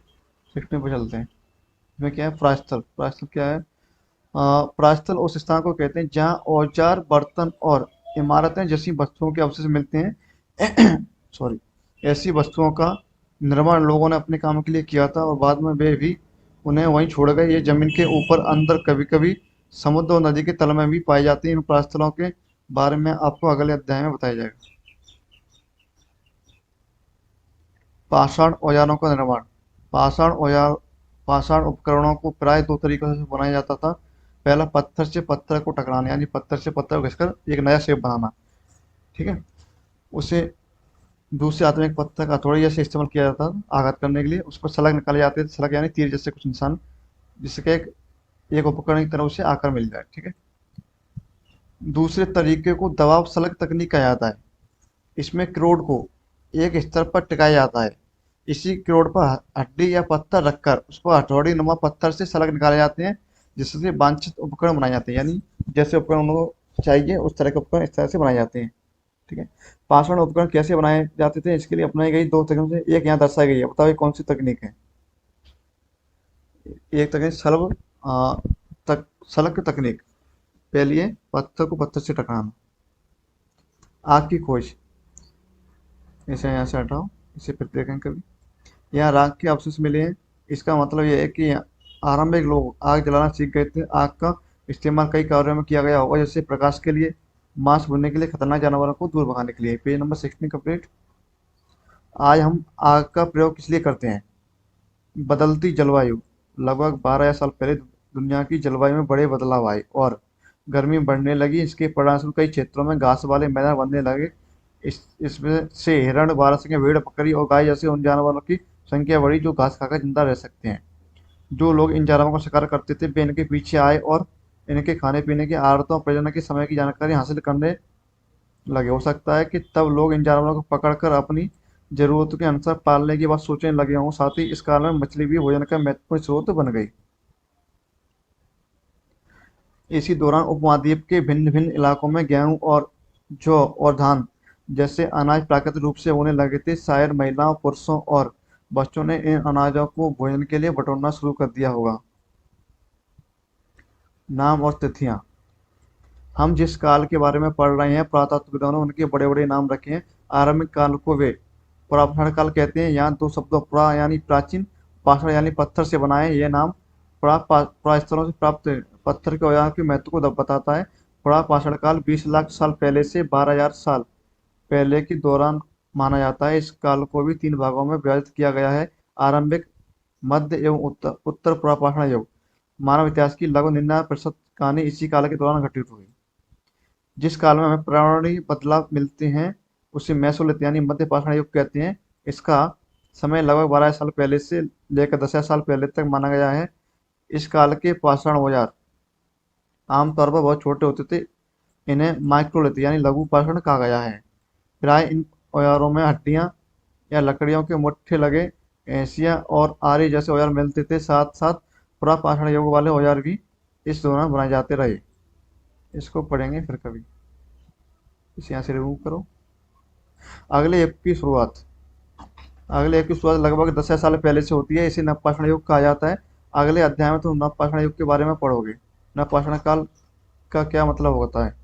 16 पे चलते हैं। इसमें क्या है? प्रास्थल। प्रास्थल क्या है? प्रास्थल उस स्थान को कहते हैं जहाँ औजार, बर्तन और इमारतें जैसी वस्तुओं के अवशेष मिलते हैं। सॉरी, ऐसी वस्तुओं का निर्माण लोगों ने अपने काम के लिए किया था और बाद में वे भी उन्हें वहीं छोड़ गए। ये जमीन के ऊपर, अंदर, कभी कभी समुद्र और नदी के तल में भी पाई जाती हैं। इन प्रास्थलों के बारे में आपको अगले अध्याय में बताया जाएगा। पाषाण औजारों का निर्माण। पाषाण उपकरणों को प्राय दो तरीकों से बनाया जाता था। पहला, पत्थर से पत्थर को टकराना, यानी पत्थर से पत्थर को घिसकर एक नया शेप बनाना। ठीक है। उसे दूसरे हाथ में एक पत्थर का हथौड़ी जैसे इस्तेमाल किया जाता था आघात करने के लिए। उस पर सलग निकाले जाते थे, सलग यानी तीर जैसे कुछ निशान, जिससे एक उपकरण की तरह उसे आकार मिल जाए। ठीक है। दूसरे तरीके को दबाव सलग तकनीक कहा जाता है। इसमें क्रोड को एक स्तर पर टिकाया जाता है। इसी क्रोड पर हड्डी या पत्थर रखकर उस पर हथौड़ी नुमा पत्थर से सलग निकाले जाते हैं, जिससे वांछित उपकरण बनाए जाते हैं। यानी जैसे उपकरण उनको चाहिए उस तरह के उपकरण इस तरह से बनाए जाते हैं। ठीक है। पाषाण उपकरण कैसे बनाए जाते थे, इसके लिए अपनाई गई दो तकनीकों से एक यहाँ दर्शाई गई है। बताओ ये कौन सी तकनीक है? एक तकनीक सलग तकनीक। पहली है पत्थर को पत्थर से टकराना। आग की खोज। इसे यहाँ से हटाओ, इसे फिर देखें कभी। यहाँ राख के अवशेष मिले हैं। इसका मतलब यह है कि आरंभिक लोग आग जलाना सीख गए थे। आग का इस्तेमाल कई कार्यों में किया गया होगा, जैसे प्रकाश के लिए, मांस भूनने के लिए, खतरनाक जानवरों को दूर भगाने के लिए। Page number 16 complete. आज हम आग का प्रयोग किस लिए करते हैं? बदलती जलवायु। लगभग 12,000 साल पहले दुनिया की जलवायु में बड़े बदलाव आए और गर्मी बढ़ने लगी। इसके परिणामस्वरूप कई क्षेत्रों में घास वाले मैदान बनने लगे। इसमें से हिरण, बारहसिंगे, भेड़, बकरी और गाय जैसे उन जानवरों की संख्या बढ़ी जो घास खाकर जिंदा रह सकते हैं। जो लोग इन जानवरों का शिकार करते थे वे इनके पीछे आए और इनके खाने पीने की आदतों, प्रजनन के समय की जानकारी हासिल करने लगे। हो सकता है कि तब लोग इन जानवरों को पकड़कर अपनी जरूरतों के अनुसार पालने की बात सोचने लगे हों। साथ ही इस काल में मछली भी भोजन का महत्वपूर्ण स्रोत बन गई। इसी दौरान उपमहाद्वीप के भिन्न भिन्न इलाकों में गेहूं और जौ और धान जैसे अनाज प्राकृतिक रूप से होने लगे थे। शायद महिलाओं, पुरुषों और बच्चों ने इन अनाजों को भोजन के लिए बटोरना शुरू कर दिया होगा। नाम और तिथियां। हम जिस काल के बारे में पढ़ रहे हैं, पुरातत्वविदों ने उनके बड़े बड़े नाम रखे हैं। आरंभिक काल को वे पुरापाषाण काल कहते हैं। यहाँ दो शब्दों पुरा यानी प्राचीन, पाषाण यानी पत्थर से बनाए। यह नाम पुरास्थलों से प्राप्त पत्थर के औजार के महत्व को बताता है। पुरापाषाण काल 20 लाख साल पहले से 12,000 साल पहले के दौरान माना जाता है। इस काल को भी 3 भागों में विभाजित किया गया है: आरंभिक, मध्य एवं उत्तर। उत्तर पुरापाषाण युग। मानव इतिहास की लगभग 99% कहानी इसी काल के दौरान घटित हुई। जिस काल में हमें पर्यावरणीय बदलाव मिलते हैं उसे मेसोलिथ यानी मध्य पाषाण युग कहते हैं। इसका समय लगभग 12 साल पहले से लेकर 10 साल पहले तक माना गया है। इस काल के पाषाण औजार आमतौर पर बहुत छोटे होते थे। इन्हें माइक्रोलिथ यानी लघु पाषाण कहा गया है। प्राय इन औजारों में हड्डियां या लकड़ियों के मुट्ठे लगे एशिया और आरी जैसे औजार मिलते थे। साथ साथ पुरापाषाण युग वाले औजार भी इस दौरान बनाए जाते रहे। इसको पढ़ेंगे फिर कभी। इसे यहाँ से रिमूव करो। अगले युग की शुरुआत। अगले युग की शुरुआत लगभग 10 साल पहले से होती है। इसे नवपाषाण युग कहा जाता है। अगले अध्याय में तुम नवपाषाण युग के बारे में पढ़ोगे। नवपाषाण काल का क्या मतलब होता है।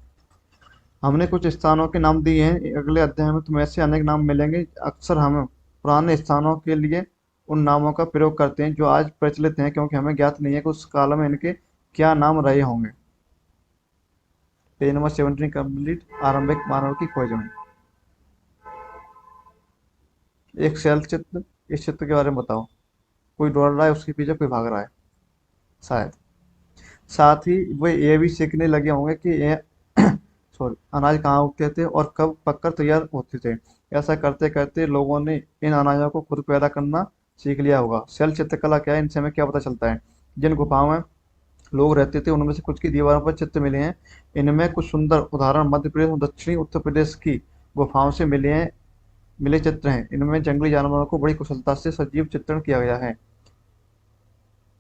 हमने कुछ स्थानों के नाम दिए हैं। अगले अध्याय में तुम्हें ऐसे अनेक नाम मिलेंगे। अक्सर हम पुराने स्थानों के लिए उन नामों का प्रयोग करते हैं जो आज प्रचलित हैं, क्योंकि हमें ज्ञात नहीं है कि उस काल में इनके क्या नाम रहे होंगे। Page number 17 complete. आरंभिक मानव की खोज में। एक शैल चित्र। इस चित्र के बारे में बताओ। कोई दौड़ रहा है, उसके पीछे कोई भाग रहा है शायद। साथ ही वे ये भी सीखने लगे होंगे कि ये सॉरी अनाज कहाँ उगते थे और कब पककर तैयार होते थे। ऐसा करते करते लोगों ने इन अनाजों को खुद पैदा करना सीख लिया होगा। शैल चित्रकला क्या है, इनसे हमें क्या पता चलता है। जिन गुफाओं में लोग रहते थे उनमें से कुछ की दीवारों पर चित्र मिले हैं। इनमें कुछ सुंदर उदाहरण मध्य प्रदेश और दक्षिणी उत्तर प्रदेश की गुफाओं से मिले चित्र हैं। इनमें जंगली जानवरों को बड़ी कुशलता से सजीव चित्रण किया गया है।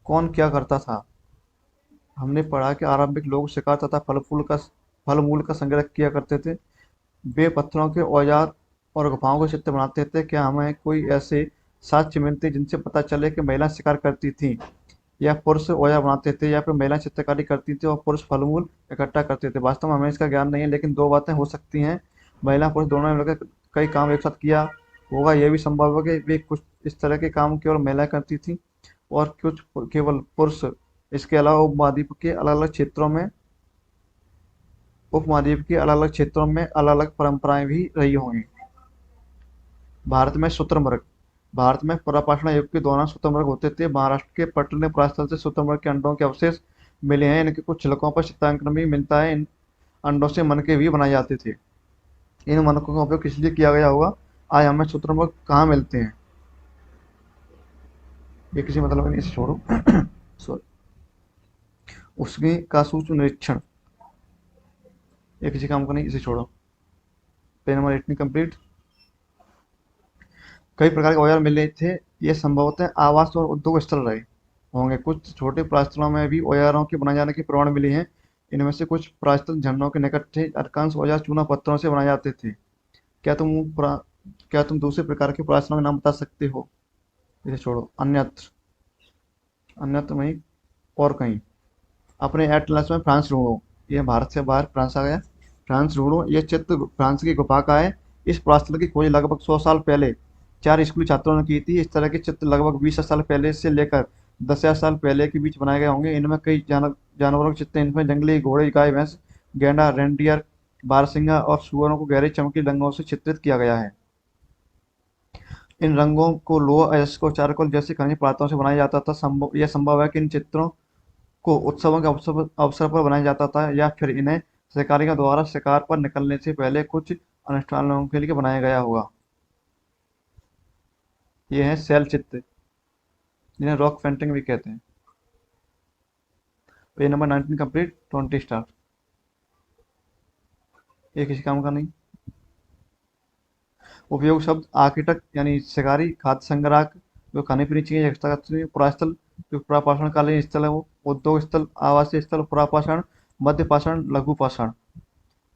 कौन क्या करता था। हमने पढ़ा कि आरंभिक लोग शिकार तथा फल मूल का संग्रह किया करते थे। वे पत्थरों के औजार और गुफाओं के चित्र बनाते थे। क्या हमें कोई ऐसे साक्ष्य मिलते जिनसे पता चले कि महिला शिकार करती थी या पुरुष औजार बनाते थे, या फिर महिला चित्रकारी करती थी और पुरुष फल मूल इकट्ठा करते थे। वास्तव में हमें इसका ज्ञान नहीं है, लेकिन दो बातें हो सकती हैं। महिला पुरुष दोनों ने मिलकर कई काम एक साथ किया होगा। यह भी संभव है कि वे कुछ इस तरह के काम केवल महिला करती थी और कुछ केवल पुरुष। इसके अलावा उपमहाद्वीप के अलग अलग क्षेत्रों में अलग अलग परंपराएं भी रही होंगी। भारत में शुतुरमुर्ग। भारत में पुरापाषाण युग के दौरान शुतुरमुर्ग होते थे। महाराष्ट्र के पटने पुरास्थल से शुतुरमुर्ग के अंडों के अवशेष मिले हैं। इनके कुछ छिलकों पर चित्रांकन भी मिलता है। इन अंडों से मनके भी बनाए जाते थे। इन मनकों का उपयोग किस लिए किया गया होगा। आज हमें शुतुरमुर्ग कहाँ मिलते हैं, ये किसी मतलब नहीं, इसे छोड़ो। सॉरी। उसकी का सूक्ष्म निरीक्षण, ये किसी काम का नहीं, इसे छोड़ो। Page number 18 complete. कई प्रकार के औजार मिले थे। ये संभवतः आवास और उद्योग स्थल रहे होंगे। कुछ छोटे प्रास्तरों में भी औजारों के बनाए जाने के प्रमाण मिले हैं। इनमें से कुछ प्रास्तर झरनों के निकट थे। अधिकांश औजार चूना पत्थरों से बनाए जाते थे। क्या तुम दूसरे प्रकार के प्रास्तरों के नाम बता सकते हो। इसे छोड़ो। अन्यत्र। अन्यत्र में और कहीं। अपने एटलस में फ्रांस ढूंढो। ये भारत से बाहर फ्रांस आ गया। फ्रांस ढूंढो। ये चित्र फ्रांस की गुफा का है। इस प्रस्थल की खोज लगभग 100 साल पहले 4 स्कूली छात्रों ने की थी। इस तरह के चित्र लगभग 20 साल पहले से लेकर 10,000 साल पहले के बीच बनाए गए होंगे। इनमें कई जानवरों के चित्र, इनमें जंगली घोड़े, गाय, भैंस, गैंडा, रेंडियर, बारहसिंगा और सुअरों को गहरे चमकीले रंगों से चित्रित किया गया है। इन रंगों को लोहा, अयस्क और चारकोल जैसे खनिज पदार्थों से बनाया जाता था। यह संभव है कि इन चित्रों को उत्सवों के अवसर पर बनाया जाता था, या फिर इन्हें शिकारियों द्वारा शिकार पर निकलने से पहले कुछ अनुष्ठानों के लिए बनाया गया होगा। ये है शैल चित्र, जिन्हें रॉक पेंटिंग भी कहते हैं। Page number 19 complete. 20 स्टार्ट। ये किसी काम का नहीं। उपयोग शब्द आर्किटेक्ट यानी शिकारी, खाद्य संग्राहक जो खाने पीने चीजें एक्स्ट्रा करते हैं, पुरास्थल जो पुरापाषाण कालीन स्थल है वो, उद्योग स्थल, आवासीय स्थल, पुरापाषाण, मध्यपाषाण, लघुपाषाण।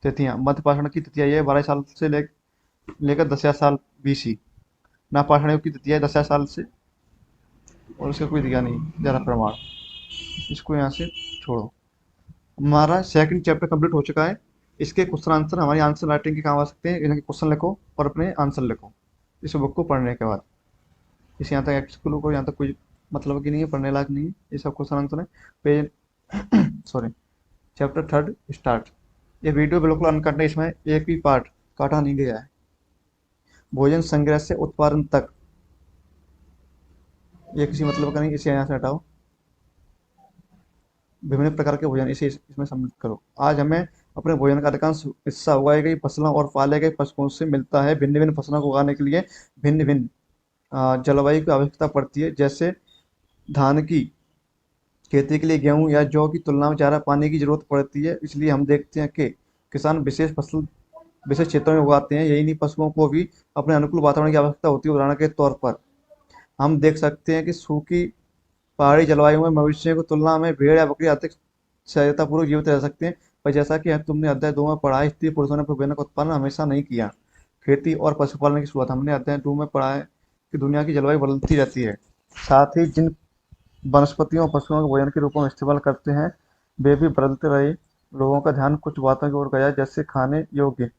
तिथियां। मध्यपाषाण की तिथियां ये 12 साल से लेकर 10,000 साल BC। नवपाषाण युग की तिथियां 10,000 साल से, और उसका कोई दिया नहीं ज़्यादा प्रमाण। इसको यहाँ से छोड़ो। हमारा सेकंड चैप्टर कंप्लीट हो चुका है। इसके क्वेश्चन आंसर हमारी आंसर राइटिंग के काम आ सकते हैं। इनके क्वेश्चन लिखो और अपने आंसर लिखो इस बुक को पढ़ने के बाद। इस यहाँ तक एक्सक्लूड को, यहाँ तक कोई मतलब की नहीं है, पढ़ने लायक नहीं है। ये सब क्वेश्चन आंसर है। Page sorry chapter 3 start. ये वीडियो बिल्कुल अनकट है, इसमें एक भी पार्ट काटा नहीं गया है। भोजन संग्रह से उत्पादन तक, ये किसी मतलब का नहीं, इसे यहाँ से हटाओ। विभिन्न प्रकार के भोजन, इसे इसमें सम्मिलित करो। आज हमें अपने भोजन का अधिकांश हिस्सा उगाई गई फसलों और पाले गए पशुओं से मिलता है। भिन्न भिन्न फसलों को उगाने के लिए भिन्न भिन्न जलवायु की आवश्यकता पड़ती है। जैसे धान की खेती के लिए गेहूं या जौ की तुलना में ज़्यादा पानी की जरूरत पड़ती है, इसलिए हम देखते हैं कि किसान विशेष फसल विशेष क्षेत्रों में उगाते हैं। यही नहीं, पशुओं को भी अपने अनुकूल वातावरण की आवश्यकता होती है। उदाहरण के तौर पर हम देख सकते हैं कि सूखी पहाड़ी जलवायु में मवेशियों की तुलना में भेड़ या बकरी अधिक सहायतापूर्वक जीवित रह सकते हैं। पर जैसा कि तुमने अध्याय 2 में पढ़ा है, स्त्री पुरुषों ने भोजन का उत्पादन हमेशा नहीं किया। खेती और पशुपालन की शुरुआत हमने अध्याय 2 में पढ़ा है कि दुनिया की जलवायु बदलती रहती है। साथ ही जिन वनस्पतियों और पशुओं के भोजन के रूपों में इस्तेमाल करते हैं, वे भी बदलते रहे। लोगों का ध्यान कुछ बातों की ओर गया, जैसे खाने योग्य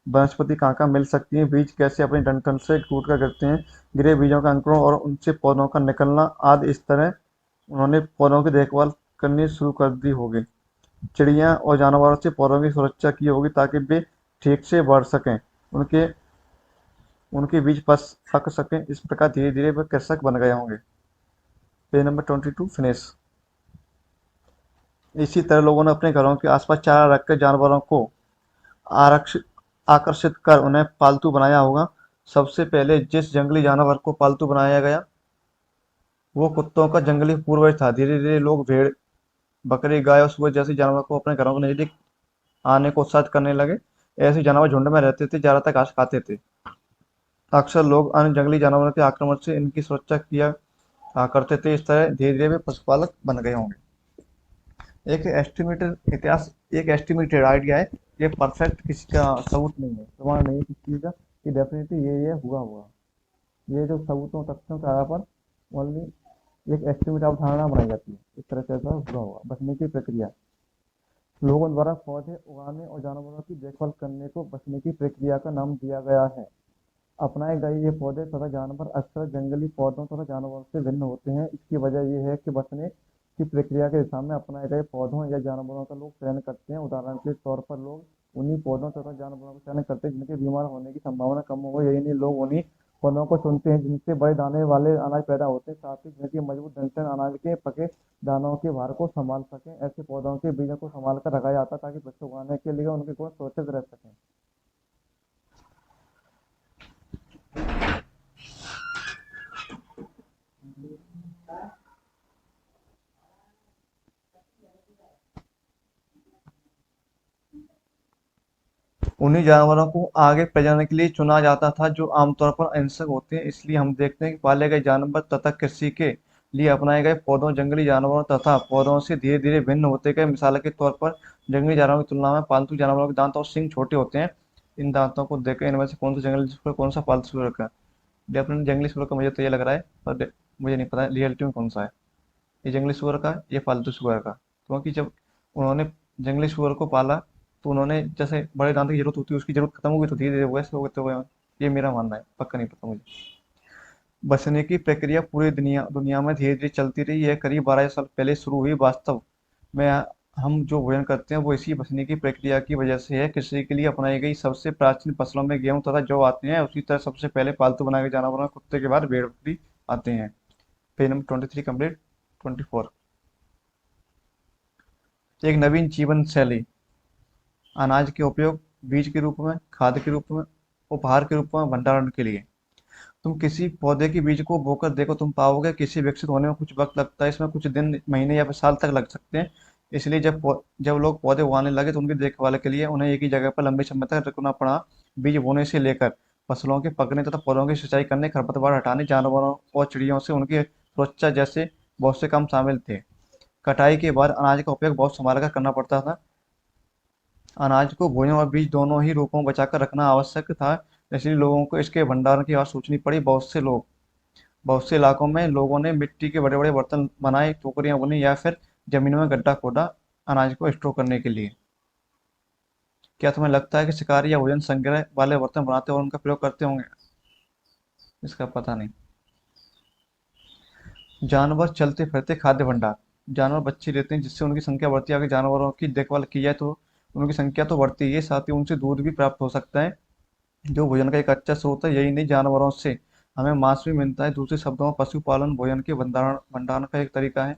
वनस्पति कहाँ-कहाँ मिल सकती हैं, बीज कैसे अपने डंठल से टूटकर गिरते हैं, गिरे बीजों का अंकुरण और उनसे पौधों का निकलना आदि। इस तरह उन्होंने पौधों की देखभाल करनी शुरू कर दी होगी। चिड़िया और जानवरों से पौधों की सुरक्षा की होगी ताकि वे ठीक से बढ़ सकें, उनके उनके बीज पक सकें। इस प्रकार धीरे धीरे वे कृषक बन गए होंगे। Page number 22 finish. इसी तरह लोगों ने अपने घरों के आसपास चारा रखकर जानवरों को आरक्षित आकर्षित कर उन्हें पालतू बनाया होगा। सबसे पहले जिस जंगली जानवर को पालतू बनाया गया वो कुत्तों का जंगली पूर्वज था। धीरे धीरे लोग भेड़, बकरी, गाय और सुअर जैसे जानवरों को अपने घरों के नजदीक आने को उत्साहित करने लगे। ऐसे जानवर झुंड में रहते थे, ज्यादातर घास खाते थे। अक्सर लोग अन्य जंगली जानवरों के आक्रमण से इनकी सुरक्षा किया करते थे। इस तरह धीरे धीरे वे पशुपालक बन गए होंगे। एक एस्टिमेटेड इतिहास, एक एस्टिमेटेड आइडिया है। ये परफेक्ट किसी का सबूत नहीं है, प्रमाण नहीं है किसी चीज का कि डेफिनेटली ये हुआ होगा। ये जो सबूतों तथ्यों के आधार पर ओनली एक एस्टिमेट अवधारणा बनाई जाती है। इस तरह से ऐसा हुआ होगा। बचने की प्रक्रिया, लोगों द्वारा पौधे उगाने और जानवरों की देखभाल करने को बचने की प्रक्रिया का नाम दिया गया है। अपनाए गए ये पौधे तथा जानवर अक्सर जंगली पौधों तथा जानवरों से भिन्न होते हैं। इसकी वजह यह है कि बचने की प्रक्रिया के दिशा में अपनाए गए पौधों या जानवरों का लोग चयन करते हैं। उदाहरण के तौर पर लोग उन्हीं पौधों तथा जानवरों का चयन करते हैं जिनके बीमार होने की संभावना कम हो। यही नहीं, लोग उन्हीं पौधों को चुनते हैं जिनसे बड़े दाने वाले अनाज पैदा होते हैं, साथ ही जिनके मजबूत डंठल अनाज के पके दानों के भार को संभाल सकें। ऐसे पौधों के बीजों को संभाल कर रखा जाता ताकि बच्चे उगाने के लिए उनके गुण सुरक्षित रह सकें। उन्हीं जानवरों को आगे प्रजनन के लिए चुना जाता था जो आमतौर पर अहिंसक होते हैं। इसलिए हम देखते हैं कि पाले गए जानवर तथा कृषि के लिए अपनाए गए पौधों जंगली जानवरों तथा पौधों से धीरे धीरे भिन्न होते गए। मिसाल के तौर पर जंगली जानवरों की तुलना में पालतू जानवरों के दांत और सींग छोटे होते हैं। इन दांतों को देखकर इनमें से कौन सा जंगली सूअर, कौन सा पालतू सूअर का, डेफिनेटली जंगली सूअर का मुझे तो ये लग रहा है, पर मुझे नहीं पता रियलिटी में कौन सा है। ये जंगली सुअर का, ये पालतू सुअर का। क्योंकि जब उन्होंने जंगली सुअर को पाला तो उन्होंने जैसे बड़े दांत की जरूरत होती है उसकी जरूरत खत्म हो गई तो धीरे धीरे वैसे हो गए तो ये मेरा मानना है, पक्का नहीं पता मुझे। बचने की प्रक्रिया पूरी दुनिया दुनिया में धीरे धीरे चलती रही है। करीब 12 साल पहले शुरू हुई। वास्तव में हम जो भोजन करते हैं वो इसी बचने की प्रक्रिया की वजह से है। कृषि के लिए अपनाई गई सबसे प्राचीन फसलों में गेहूं तथा जौ आते हैं। उसी तरह सबसे पहले पालतू बनाए गए जानवरों में कुत्ते के बाद भेड़ बकरी आते हैं। Page number 23 complete. 24, एक नवीन जीवन शैली, अनाज के उपयोग बीज के रूप में, खाद के रूप में, उपहार के रूप में, भंडारण के लिए। तुम किसी पौधे के बीज को बोकर देखो, तुम पाओगे किसी विकसित होने में कुछ वक्त लगता है। इसमें कुछ दिन, महीने या फिर साल तक लग सकते हैं। इसलिए जब लोग पौधे उगाने लगे तो उनकी देखभाल के लिए उन्हें एक ही जगह पर लंबे समय तक रुकना पड़ा। बीज बोने से लेकर फसलों के पकने तथा पौधों की सिंचाई करने, खरपतवार हटाने, जानवरों और चिड़ियों से उनकी सुरक्षा जैसे बहुत से काम शामिल थे। कटाई के बाद अनाज का उपयोग बहुत संभाल कर करना पड़ता था। अनाज को भोजन और बीज दोनों ही रूपों में बचाकर रखना आवश्यक था। इसलिए लोगों को इसके भंडारण की बात सोचनी पड़ी। बहुत से इलाकों में लोगों ने मिट्टी के बड़े बड़े बर्तन बनाए, टोकरियां बुनी या फिर जमीन में गड्ढा खोदा अनाज को स्टोर करने के लिए। क्या तुम्हें लगता है कि शिकारी या भोजन संग्रह वाले बर्तन बनाते और उनका प्रयोग करते होंगे? इसका पता नहीं। जानवर चलते फिरते खाद्य भंडार, जानवर बच्चे देते हैं जिससे उनकी संख्या बढ़ती है। अगर जानवरों की देखभाल की जाए तो उनकी संख्या तो बढ़ती ही है, साथ ही उनसे दूध भी प्राप्त हो सकता है। जो भोजन का एक अच्छा स्रोत है। यही नहीं, जानवरों से हमें मांस भी मिलता है। दूसरे शब्दों में पशुपालन भोजन के भंडारण भंडारण का एक तरीका है।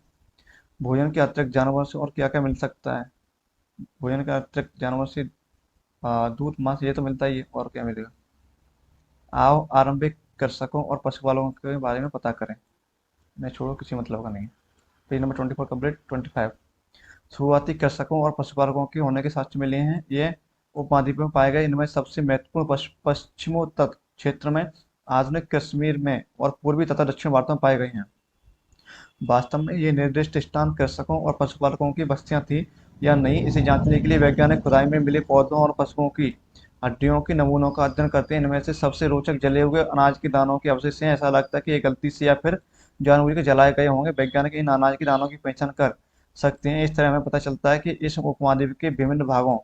भोजन के अतिरिक्त जानवर से और क्या क्या मिल सकता है? भोजन के अतिरिक्त जानवर से दूध, मांस, ये तो मिलता ही है, और क्या मिलेगा? आओ आरंभिक कृषकों और पशुपालकों के बारे में पता करें। नहीं छोड़ो, किसी मतलब का नहीं है। Page number 24 complete. 25, शुरुआती कृषकों और पशुपालकों के होने के साक्ष्य मिले हैं। ये उपमहाद्वीप में पाए गए। इनमें सबसे महत्वपूर्ण पश्चिमोत्तर क्षेत्र में, आधुनिक कश्मीर में और पूर्वी तथा दक्षिण भारत में पाए गए हैं। वास्तव में ये निर्दिष्ट स्थान कृषकों और पशुपालकों की बस्तियां थी या नहीं, इसे जांचने के लिए वैज्ञानिक खुदाई में मिले पौधों और पशुओं की हड्डियों के नमूनों का अध्ययन करते हैं। इनमें से सबसे रोचक जले हुए अनाज के दानों के अवशेष हैं। ऐसा लगता है कि ये गलती से या फिर जानबूझ के जलाए गए होंगे। वैज्ञानिक इन अनाज के दानों की पहचान कर सकते हैं। इस तरह हमें पता चलता है कि इस उपमहाद्वीप के विभिन्न भागों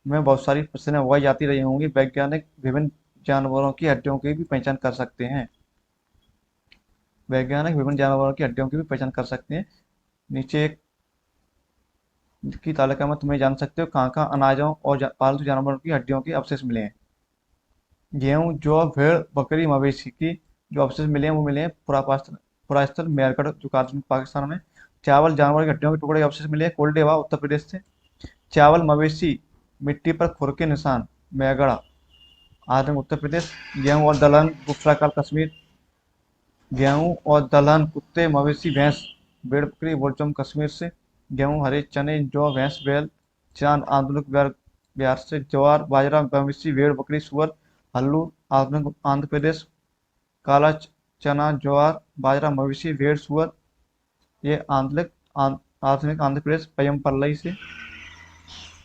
में बहुत सारी फसलें उगाई जाती रही होंगी। वैज्ञानिक विभिन्न जानवरों की हड्डियों की भी पहचान कर सकते हैं। वैज्ञानिक विभिन्न जानवरों की हड्डियों की भी पहचान कर सकते हैं। नीचे एक की तालिका में तुम्हें जान सकते हो कहाँ कहाँ अनाजों और पालतू जानवरों की हड्डियों के अवशेष मिले हैं। गेहूं, जौ, भेड़, बकरी, मवेशी की जो अवशेष मिले हैं वो मिले हैं पुरास्थल मेरगढ़ जो पाकिस्तान में। चावल, जानवर की हड्डियों के टुकड़े के अवशेष मिले हैं कोल्डेवा उत्तर प्रदेश से। चावल, मवेशी, मिट्टी पर खुर के निशान, मेरगढ़ आज उत्तर प्रदेश। गेहूं और दलहन, गुफराकाल कश्मीर। गेहूं और दलहन, कुत्ते, मवेशी, भैंस, भेड़, बकरी, बोरचम कश्मीर से। गेहूं, हरे चने, जौ, भैंस, बैल, चांद, आधुनिक बिहार बिहार से। ज्वार, बाजरा, मवेशी, भेड़, बकरी, सुअर, हल्लू, आधुनिक आंध्र प्रदेश। काला चना, ज्वार, बाजरा, मवेशी, भेड़, सुअर, ये आधुनिक आंध्र प्रदेश पय्यमपल्लई से।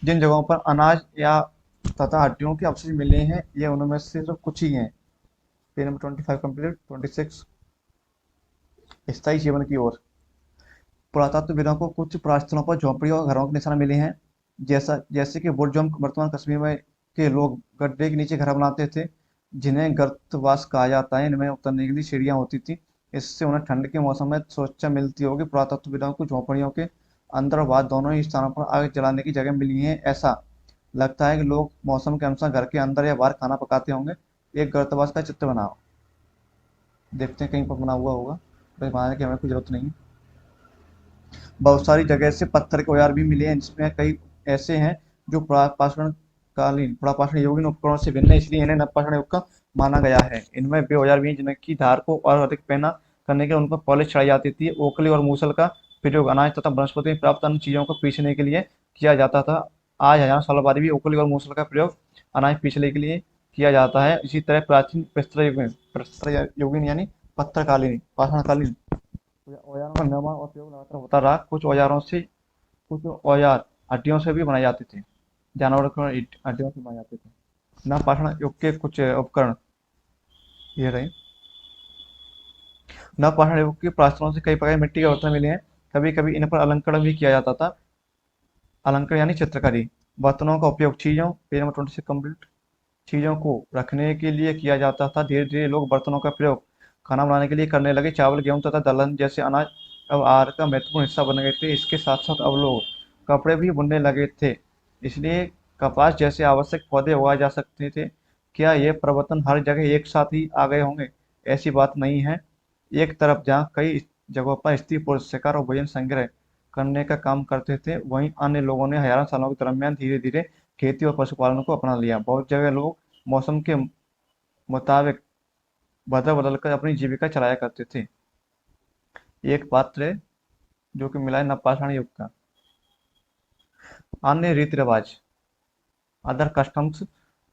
जिन जगहों पर अनाज या तथा हड्डियों के अवशेष मिले हैं ये उनमें से सिर्फ कुछ ही हैं। Page number 25 complete. 26, स्थायी जीवन की ओर। पुरातत्वविदों को कुछ प्राचीनों पर झोंपड़ियों और घरों के निशान मिले हैं। जैसे कि बुर्जोम वर्तमान कश्मीर में के लोग गड्ढे के नीचे घर बनाते थे, जिन्हें गर्तवास कहा जाता है। इनमें उतरने के लिए सीढ़ियां होती थी। इससे उन्हें ठंड के मौसम में सुरक्षा मिलती होगी। पुरातत्वविदों को झोंपड़ियों के अंदर और बाहर दोनों ही स्थानों पर आग जलाने की जगह मिली है। ऐसा लगता है कि लोग मौसम के अनुसार घर के अंदर या बाहर खाना पकाते होंगे। एक गर्तवास का चित्र बनाओ। देखते हैं कहीं पर बना हुआ होगा, बस बनाने की हमें कोई जरूरत नहीं है। बहुत सारी जगह से पत्थर के औजार भी मिले हैं, जिसमें कई ऐसे हैं जो पुरापाषाण युगीन उपकरणों से भिन्न है, इसलिए इन्हें नवपाषाण युग का माना गया है। इनमें वे औजार भी हैं जिनकी धार को और अधिक पैना करने के लिए उन पर पॉलिश चढ़ाई जाती थी। ओखली और मूसल का प्रयोग अनाज तथा वनस्पति में प्राप्त अन्य चीजों को पीसने के लिए किया जाता था। आज हजारों साल बाद भी ओखली और मूसल का प्रयोग अनाज पीसने के लिए किया जाता है। इसी तरह प्राचीन प्रस्तर युगीन यानी पत्थरकालीन पाषाणकालीन औजारों का निर्माण और प्रयोग लगातार होता रहा। कुछ औजार हड्डियों से भी बनाए जाते थे। जानवरों की हड्डियों से बनाए जाते थे। नवपाषाण युग के कुछ उपकरण ये रहे। नवपाषाण युग के प्राचीनों से कई प्रकार के मिट्टी के बर्तन मिले हैं। कभी कभी इन पर अलंकरण भी किया जाता था। अलंकरण यानी चित्रकारी। बर्तनों का उपयोग चीजों, पेज नंबर 26 कंप्लीट, चीजों को रखने के लिए किया जाता था। धीरे धीरे लोग बर्तनों का प्रयोग खाना बनाने के लिए करने लगे। चावल, गेहूं तथा दलहन जैसे अनाज अब आहार का महत्वपूर्ण हिस्सा बन गए थे। इसके साथ साथ अब लोग कपड़े भी बुनने लगे थे, इसलिए कपास जैसे आवश्यक पौधे उगाए जा सकते थे। क्या ये परिवर्तन हर जगह एक साथ ही आ गए होंगे? ऐसी बात नहीं है। एक तरफ जहाँ कई जगहों पर स्त्री पुरुष शिकार और भोजन संग्रह करने का काम करते थे, वहीं अन्य लोगों ने हजारों सालों के दरमियान धीरे धीरे खेती और पशुपालन को अपना लिया। बहुत जगह लोग मौसम के मुताबिक बदल बदल कर अपनी जीविका चलाया करते थे। एक पात्र है जो कि मिला है नवपाषाण युग का। अन्य रीति रिवाज, अदर कस्टम्स।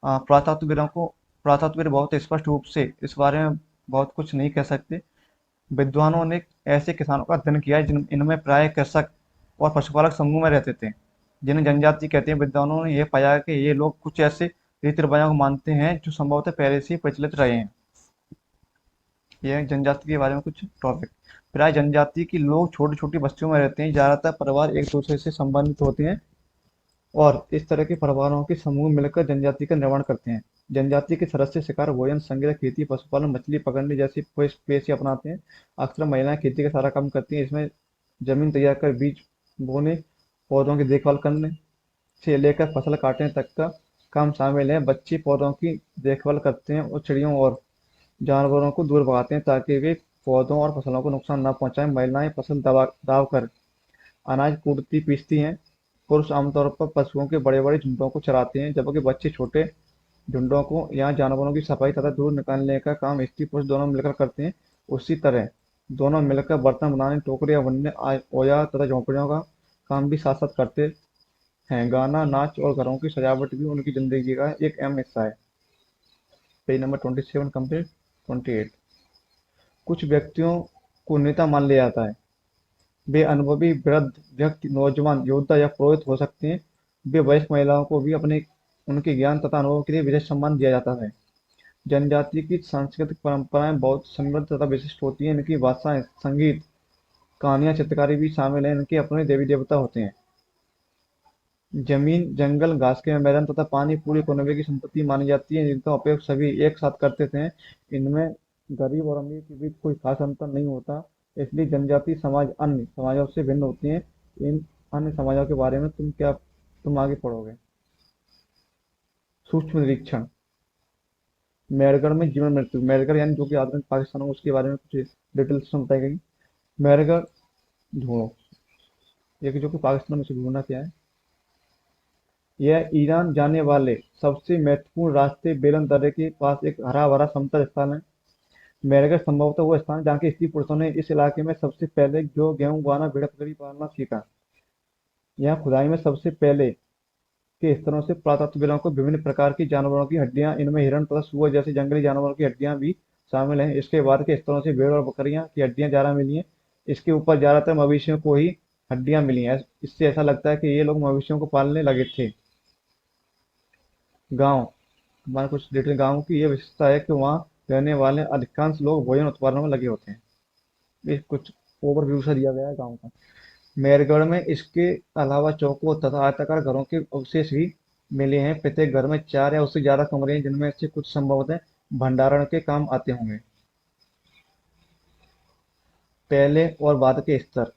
पुरातत्वविद बहुत स्पष्ट रूप से इस बारे में बहुत कुछ नहीं कह सकते। विद्वानों ने ऐसे किसानों का अध्ययन किया है जिन इनमें प्राय कृषक और पशुपालक समूह में रहते थे, जिन्हें जनजाति कहते हैं। विद्वानों ने यह पाया कि ये लोग कुछ ऐसे रीति रिवाजों को मानते हैं जो संभवतः पहले से ही प्रचलित रहे हैं। यह जनजाति के बारे में कुछ टॉपिक। प्राय जनजाति के लोग छोटी छोटी बस्तियों में रहते हैं। ज्यादातर परिवार एक दूसरे से संबंधित होते हैं और इस तरह के परिवारों के समूह मिलकर जनजाति का निर्माण करते हैं। जनजाति के सदस्य शिकार, भोजन संग्रह, खेती, पशुपालन, मछली पकड़ने जैसी पेशे अपनाते हैं। अक्सर महिलाएं खेती का सारा काम करती हैं। इसमें जमीन तैयार कर, बीज बोने, पौधों की देखभाल करने से लेकर फसल काटने तक का काम शामिल हैं। बच्चे पौधों की देखभाल करते हैं और चिड़ियों और जानवरों को दूर भगाते हैं ताकि वे पौधों और फसलों को नुकसान न पहुंचाएं। महिलाएं फसल दाव कर अनाज कूटती पीसती हैं। पुरुष आमतौर पर पशुओं के बड़े बड़े झुंडों को चराते हैं, जबकि बच्चे छोटे झुंडों को या जानवरों की सफाई तथा दूध निकालने का काम स्त्री पुरुष दोनों मिलकर करते हैं। उसी तरह दोनों मिलकर बर्तन बनाने, टोकरियां बनने, औजार तथा झोंपड़ियों का काम भी साथ साथ करते हैं। गाना, नाच और घरों की सजावट भी उनकी जिंदगी का एक अहम हिस्सा है। Page number 27 complete. 28। कुछ व्यक्तियों को नेता मान लिया जाता है। वे अनुभवी, वृद्ध व्यक्ति, नौजवान, योद्धा या पुरोहित हो सकते हैं। वे वयस्क महिलाओं को भी अपने उनके ज्ञान तथा अनुभव के लिए विशेष सम्मान दिया जाता है। जनजाति की सांस्कृतिक परंपराएं बहुत समृद्ध तथा विशिष्ट होती हैं। इनकी भाषाएं, संगीत, कहानियां, चित्रकारी भी शामिल हैं। इनके अपने देवी देवता होते हैं। जमीन, जंगल, घास के मैदान तथा पानी पूरी कोनवे की संपत्ति मानी जाती है, जिनका उपयोग सभी एक साथ करते थे। इनमें गरीब और अमीर के बीच कोई खास अंतर नहीं होता। इसलिए जनजातीय समाज अन्य समाजों से भिन्न होती हैं। इन अन्य समाजों के बारे में तुम आगे पढ़ोगे। सूक्ष्म निरीक्षण। मेहरगढ़ में जीवन मृत्यु। मेहरगढ़ यानी जो कि आधुनिक पाकिस्तान हो, उसके बारे में कुछ डिटेल्स में बताई गई। मेहरगढ़ ढूंढो, एक जो कि पाकिस्तान में से ढूंढना क्या है। यह ईरान जाने वाले सबसे महत्वपूर्ण रास्ते बेलन दर्रे के पास एक हरा भरा समतल स्थान है। मेहरगढ़ संभवतः वो स्थान है जहाँ के स्त्री पुरुषों ने इस इलाके में सबसे पहले जो गेहूं उगाना, भेड़ बकरी पालना सीखा। यहाँ खुदाई में सबसे पहले के स्तरों से पुरातत्वविदों को विभिन्न प्रकार की जानवरों की हड्डियां, इनमें हिरण तथा सुअर जैसे जंगली जानवरों की हड्डियां भी शामिल हैं। इसके बाद के स्तरों से भेड़ और बकरियां की हड्डियां ज्यादा मिली हैं। इसके ऊपर ज्यादातर मवेशियों को ही हड्डियां मिली हैं। इससे ऐसा लगता है कि ये लोग मवेशियों को पालने लगे थे। गांव, हमारे कुछ डिटेल गांव की ये विशेषता है कि वहाँ रहने वाले अधिकांश लोग भोजन उत्पादन में लगे होते हैं। ये कुछ ओवरव्यू सा दिया गया है गांव का। मेहरगढ़ में इसके अलावा चौकों तथा आयताकार घरों के अवशेष भी मिले हैं। प्रत्येक घर में 4 या उससे ज्यादा कमरे हैं, जिनमें से कुछ संभवतः भंडारण के काम आते होंगे। पहले और बाद के स्तर।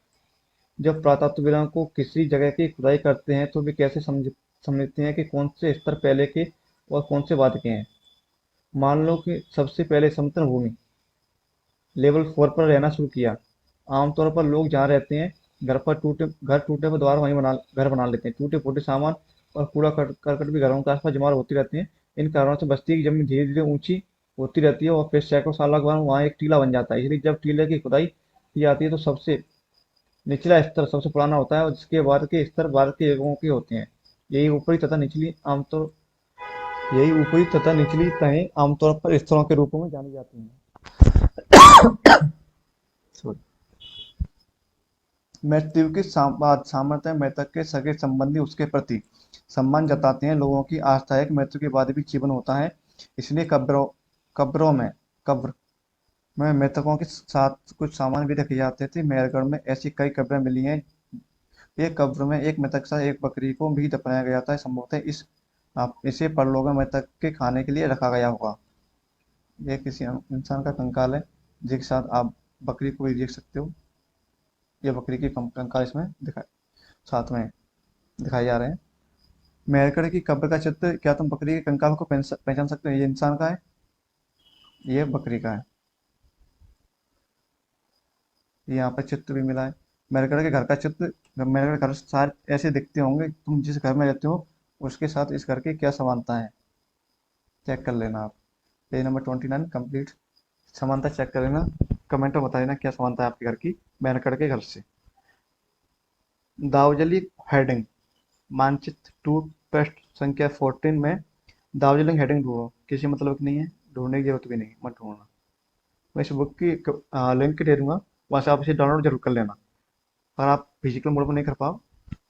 जब पुरातत्वविदों को किसी जगह की खुदाई करते हैं तो वे कैसे समझते हैं कि कौन से स्तर पहले के और कौन से बाद के हैं। मान लो कि सबसे पहले समतल भूमि लेवल 4 पर रहना शुरू किया। आमतौर पर लोग जहाँ रहते हैं, घर टूटे पर दोबारा वहीं घर बना लेते हैं। टूटे फूटे सामान और कूड़ा करकट भी घरों के आसपास जमा होती रहती हैं। इन कारणों से बस्ती की जमीन धीरे धीरे ऊंची होती रहती है और फिर सैकड़ों साल बाद वहाँ एक टीला बन जाता है। इसलिए जब टीले की खुदाई की जाती है तो सबसे निचला स्तर सबसे पुराना होता है और जिसके बाद के स्तर बाद के युगों के होते हैं। यही ऊपरी तथा निचली आमतौर यही ऊपरी तथा निचली तहें आमतौर पर स्तरों के रूपों में जानी जाती हैं। Sorry। मृत्यु के बाद सामर्थ्य मृतक के सगे संबंधी उसके प्रति सम्मान जताते हैं। लोगों की आस्था है कि मृत्यु के बाद भी जीवन होता है। इसलिए कब्र में मृतकों के साथ कुछ सामान भी रखे जाते थे। मेहरगढ़ में ऐसी कई कब्रें मिली हैं। एक कब्र में एक मृतक के साथ एक बकरी को भी दफनाया गया था। संभवतः इसे परलोक में मृतक के खाने के लिए रखा गया होगा। यह किसी इंसान का कंकाल है जिसके साथ आप बकरी को भी देख सकते हो। ये बकरी की कंकाल इसमें साथ में दिखाए जा रहे हैं। मेहरगढ़ की कब्र का चित्र, क्या तुम बकरी के कंकाल को पहचान सकते हो? ये इंसान का है, ये बकरी का है। यहाँ पर चित्र भी मिला है मेहरगढ़ के घर का चित्र। मेहरगढ़ घर सारे ऐसे दिखते होंगे। तुम जिस घर में रहते हो उसके साथ इस घर की क्या समानता है, चेक कर लेना आप। Page number 29 complete. समानता चेक कर लेना, कमेंट में बता देना क्या समानता है आपके घर की मेहरगढ़ के घर से। दार्जिलिंग हेडिंग मानचित्र 2 पृष्ठ संख्या 14 में दार्जिलिंग हेडिंग ढूंढो। किसी मतलब की नहीं है, ढूंढने की जरूरत भी नहीं, मत ढूंढना। मैं इस बुक की लिंक दे दूंगा, वहाँ से आप इसे डाउनलोड जरूर कर लेना। अगर आप फिजिकल मोड में नहीं कर पाओ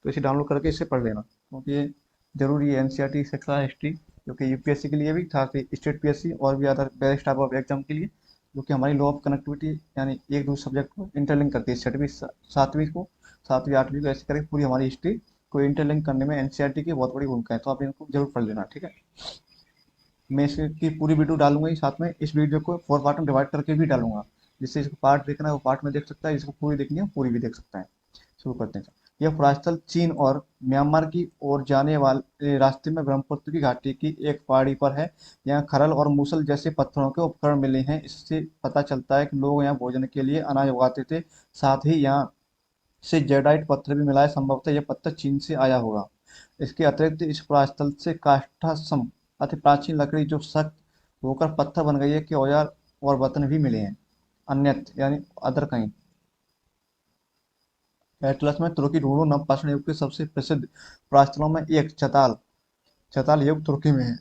तो इसे डाउनलोड करके इसे पढ़ लेना, क्योंकि ये जरूरी है। एनसीईआरटी सेक्शन हिस्ट्री जो कि यूपीएससी के लिए भी था, स्टेट पीएससी और भी other various type of exam के लिए, जो कि हमारी लॉ ऑफ कनेक्टिविटी यानी एक दूसरे सब्जेक्ट को इंटरलिंक करती है। छठवीं सातवीं 8वीं को ऐसे करके पूरी हमारी हिस्ट्री को इंटरलिंक करने में एनसीईआरटी की बहुत बड़ी भूमिका है। तो आप इनको जरूर पढ़ लेना, ठीक है। मैं इसकी पूरी वीडियो डालूंगा ही, साथ में इस वीडियो को 4 पार्ट में डिवाइड करके भी डालूंगा, जिससे इसको पार्ट देखना है वो पार्ट में देख सकता है, जिसको पूरी देखनी है पूरी भी देख सकता है। शुरू करते हैं। यह पुरास्थल चीन और म्यांमार की ओर जाने वाले रास्ते में ब्रह्मपुत्र की घाटी की एक पहाड़ी पर है। यहाँ खरल और मूसल जैसे पत्थरों के उपकरण मिले हैं। इससे पता चलता है कि लोग यहाँ भोजन के लिए अनाज उगाते थे। साथ ही यहाँ से जेडाइट पत्थर भी मिला है। संभवतः यह पत्थर चीन से आया होगा। इसके अतिरिक्त इस पुरास्थल से काष्ठासम अति प्राचीन लकड़ी जो सख्त होकर पत्थर बन गई है के औजार और बर्तन भी मिले हैं। अन्यत्र यानी अदर कहीं। एटलस में तुर्की ढूंढो। नवपाषाण युग के सबसे प्रसिद्ध पुरास्थलों में एक चताल चताल युग तुर्की में है।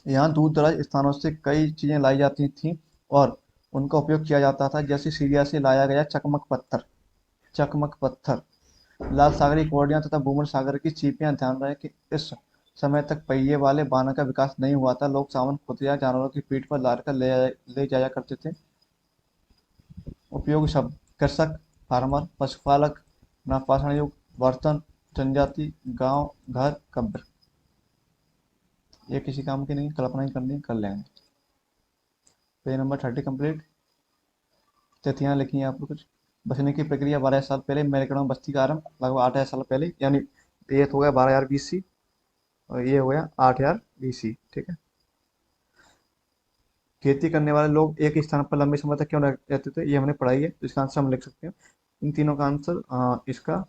यहाँ दूर दराज स्थानों से कई चीजें लाई जाती थीं और उनका उपयोग किया जाता था, जैसे सीरिया से लाया गया चकमक पत्थर, लाल सागरी कौड़ियाँ तथा भूमध्य सागर की चीपियाँ। ध्यान रहे कि इस समय तक पहिए वाले वाहनों का विकास नहीं हुआ था। लोग सामान खुद या जानवरों की पीठ पर लाद कर ले जाया करते थे। उपयोग शब्द: कृषक, फार्मर, पशुपालक, नवपाषाण युग, बर्तन, जनजाति, गांव, घर, कब्र। ये किसी काम की नहीं, कल्पना ही करनी, कर लेंगे। Page number 30 complete. तिथियां लिखी हैं आपको कुछ। बचने की प्रक्रिया 12,000 साल पहले। मेरकड़ा में बस्ती का आरंभ लगभग 8,000 साल पहले, यानी ये तो हो गया 12,000 BC और ये हो गया 8,000 BC। ठीक है। खेती करने वाले लोग एक ही स्थान पर लंबे समय तक क्यों रहते थे, ये हमने पढ़ाई है, तो इसका आंसर हम लिख सकते हैं। इन तीनों का आंसर इसका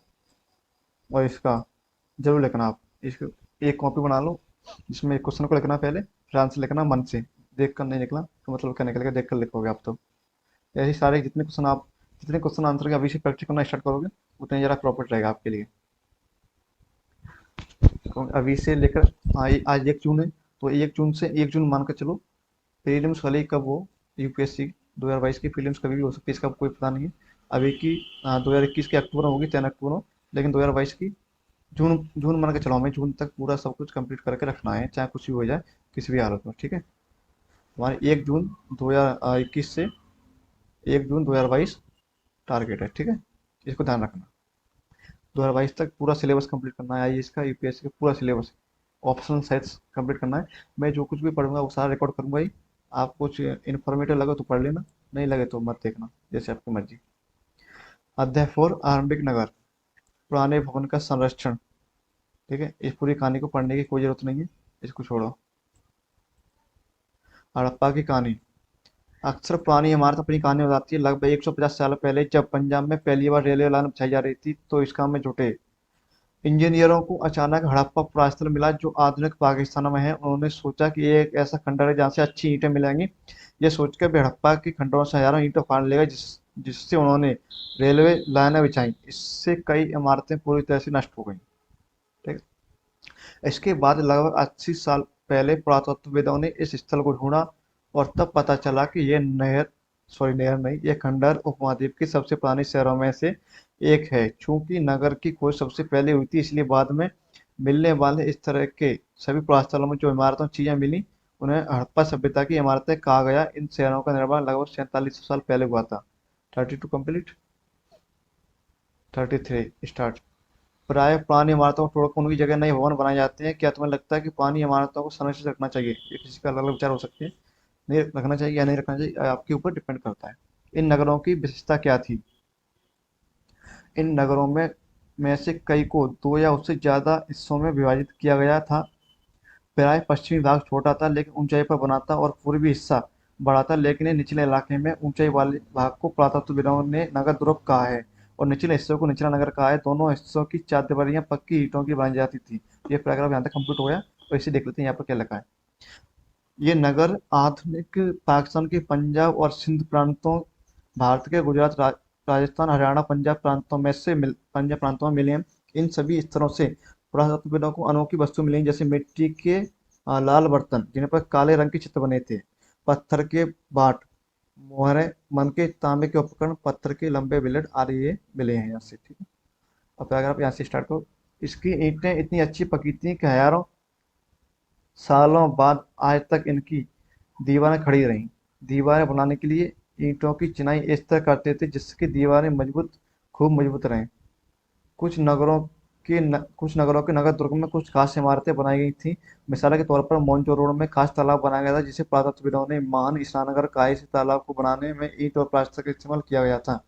और इसका जरूर लिखना आप। इसको एक कॉपी बना लो, जिसमें क्वेश्चन को लिखना पहले, फिर आंसर लिखना मन से, देख कर नहीं लिखना, तो मतलब क्या निकलेगा, देख कर लिखोगे आप तो। ऐसे सारे जितने क्वेश्चन आंसर के अभी से प्रैक्टिस करना स्टार्ट करोगे, उतने ज़्यादा प्रॉफिट रहेगा आपके लिए। तो अभी से लेकर आज 1 जून है, तो 1 जून से 1 जून मान कर चलो। प्रीलिम्स वाली कब हो, यूपीएससी 2022 की प्रीलिम्स कभी भी हो सकती है, इसका कोई पता नहीं है। अभी की 2021 के अक्टूबर में होगी, 10 अक्टूबर में, लेकिन 2022 की जून जून मान के चलो, हमें जून तक पूरा सब कुछ कंप्लीट करके रखना है, चाहे कुछ भी हो जाए, किसी भी हालत में। ठीक है। हमारे 1 जून 2021 से 1 जून 2022 टारगेट है। ठीक है, इसको ध्यान रखना। 2022 तक पूरा सिलेबस कंप्लीट करना है, आईएएस का, यूपीएससी का पूरा सिलेबस, ऑप्शनल सेट्स कंप्लीट करना है। मैं जो कुछ भी पढ़ूंगा वो सारा रिकॉर्ड करूंगा ही। आप कुछ इन्फॉर्मेटिव लगे तो पढ़ लेना, नहीं लगे तो मत देखना, जैसे आपकी मर्जी। अध्याय 4 आरंभिक नगर, पुराने भवन का संरक्षण। ठीक है, इस पूरी कहानी को पढ़ने की कोई जरूरत नहीं है, इसको छोड़ो। हड़प्पा की कहानी। अक्सर पुरानी इमारत अपनी कहानी बताती है। लगभग 150 साल पहले जब पंजाब में पहली बार रेलवे लाइन बिछाई जा रही थी, तो इस काम में जुटे इंजीनियरों को अचानक हड़प्पा पुरास्थल मिला, जो आधुनिक पाकिस्तान में है। उन्होंने सोचा कि ये एक ऐसा खंडर है जहाँ से अच्छी ईंटें मिलेंगी। ये सोचकर वे हड़प्पा के खंडरों से हजारों ईंटें फाड़ ले गए, जिससे उन्होंने रेलवे लाइनें बिछाई। इससे कई इमारतें पूरी तरह से नष्ट हो गई। ठीक है। इसके बाद लगभग 80 साल पहले पुरातत्वविदों ने इस स्थल को ढूंढा और तब पता चला कि ये नहर नहीं, ये खंडहर उपमहाद्वीप के सबसे पुराने शहरों में से एक है। चूंकि नगर की खोज सबसे पहले हुई थी, इसलिए बाद में मिलने वाले इस तरह के सभी पुरास्थलों में जो इमारतों चीजें मिली, उन्हें हड़प्पा सभ्यता की इमारतें कहा गया। इन शहरों का निर्माण लगभग 4700 साल पहले हुआ था। 32 कंप्लीट। 33 स्टार्ट। प्राय पुरानी इमारतों को तोड़कर उनकी जगह नए भवन बनाए जाते हैं। क्या तुम्हें लगता है कि पुरानी इमारतों को संरक्षित रखना चाहिए? ये किसी का अलग अलग विचार हो सकते हैं। नहीं रखना चाहिए या नहीं रखना चाहिए, आपके ऊपर डिपेंड करता है। इन नगरों की विशेषता क्या थी? इन नगरों में से कई को दो या उससे ज्यादा हिस्सों में विभाजित किया गया था। प्राय पश्चिमी भाग छोटा था लेकिन ऊंचाई पर बना था, और पूर्वी हिस्सा बड़ा था लेकिन निचले इलाके में ऊंचाई वाले भाग को पुरातत्वविदों ने नगर दुर्ग कहा है, और निचले हिस्सों को निचला नगर कहा है। दोनों हिस्सों की चारदीवारियां पक्की ईंटों की बनाई जाती थी। ये पैराग्राफ यहाँ तक कंप्लीट हो गया, और इसे देख लेते हैं यहाँ पर क्या लिखा है। ये नगर आधुनिक पाकिस्तान के पंजाब और सिंध प्रांतों, भारत के गुजरात, राजस्थान, हरियाणा, पंजाब प्रांतों में मिले हैं। इन सभी स्तरों से पुरातत्वविदों को अनोखी वस्तु मिली, जैसे मिट्टी के लाल बर्तन जिन पर काले रंग के चित्र बने थे, पत्थर के बाट, मोहरें, मन के तांबे के उपकरण, पत्थर के लंबे बिलेट आदि ये मिले हैं यहाँ से। ठीक है। अब अगर आप यहाँ से स्टार्ट करो। इसकी ईंटें इतनी अच्छी पकी थी कि हजारों सालों बाद आज तक इनकी दीवारें खड़ी रहीं। दीवारें बनाने के लिए ईंटों की चिनाई इस तरह करते थे जिसकी दीवारें खूब मजबूत रहें। कुछ नगरों के नगर दुर्ग में कुछ खास इमारतें बनाई गई थी। मिसाल के तौर पर मोनजोदड़ो में खास तालाब बनाया गया था, जिसे पुरातत्वविदों ने महान स्नानघर कहा। इस तालाब को बनाने में ईंट और प्लास्टर का इस्तेमाल किया गया था।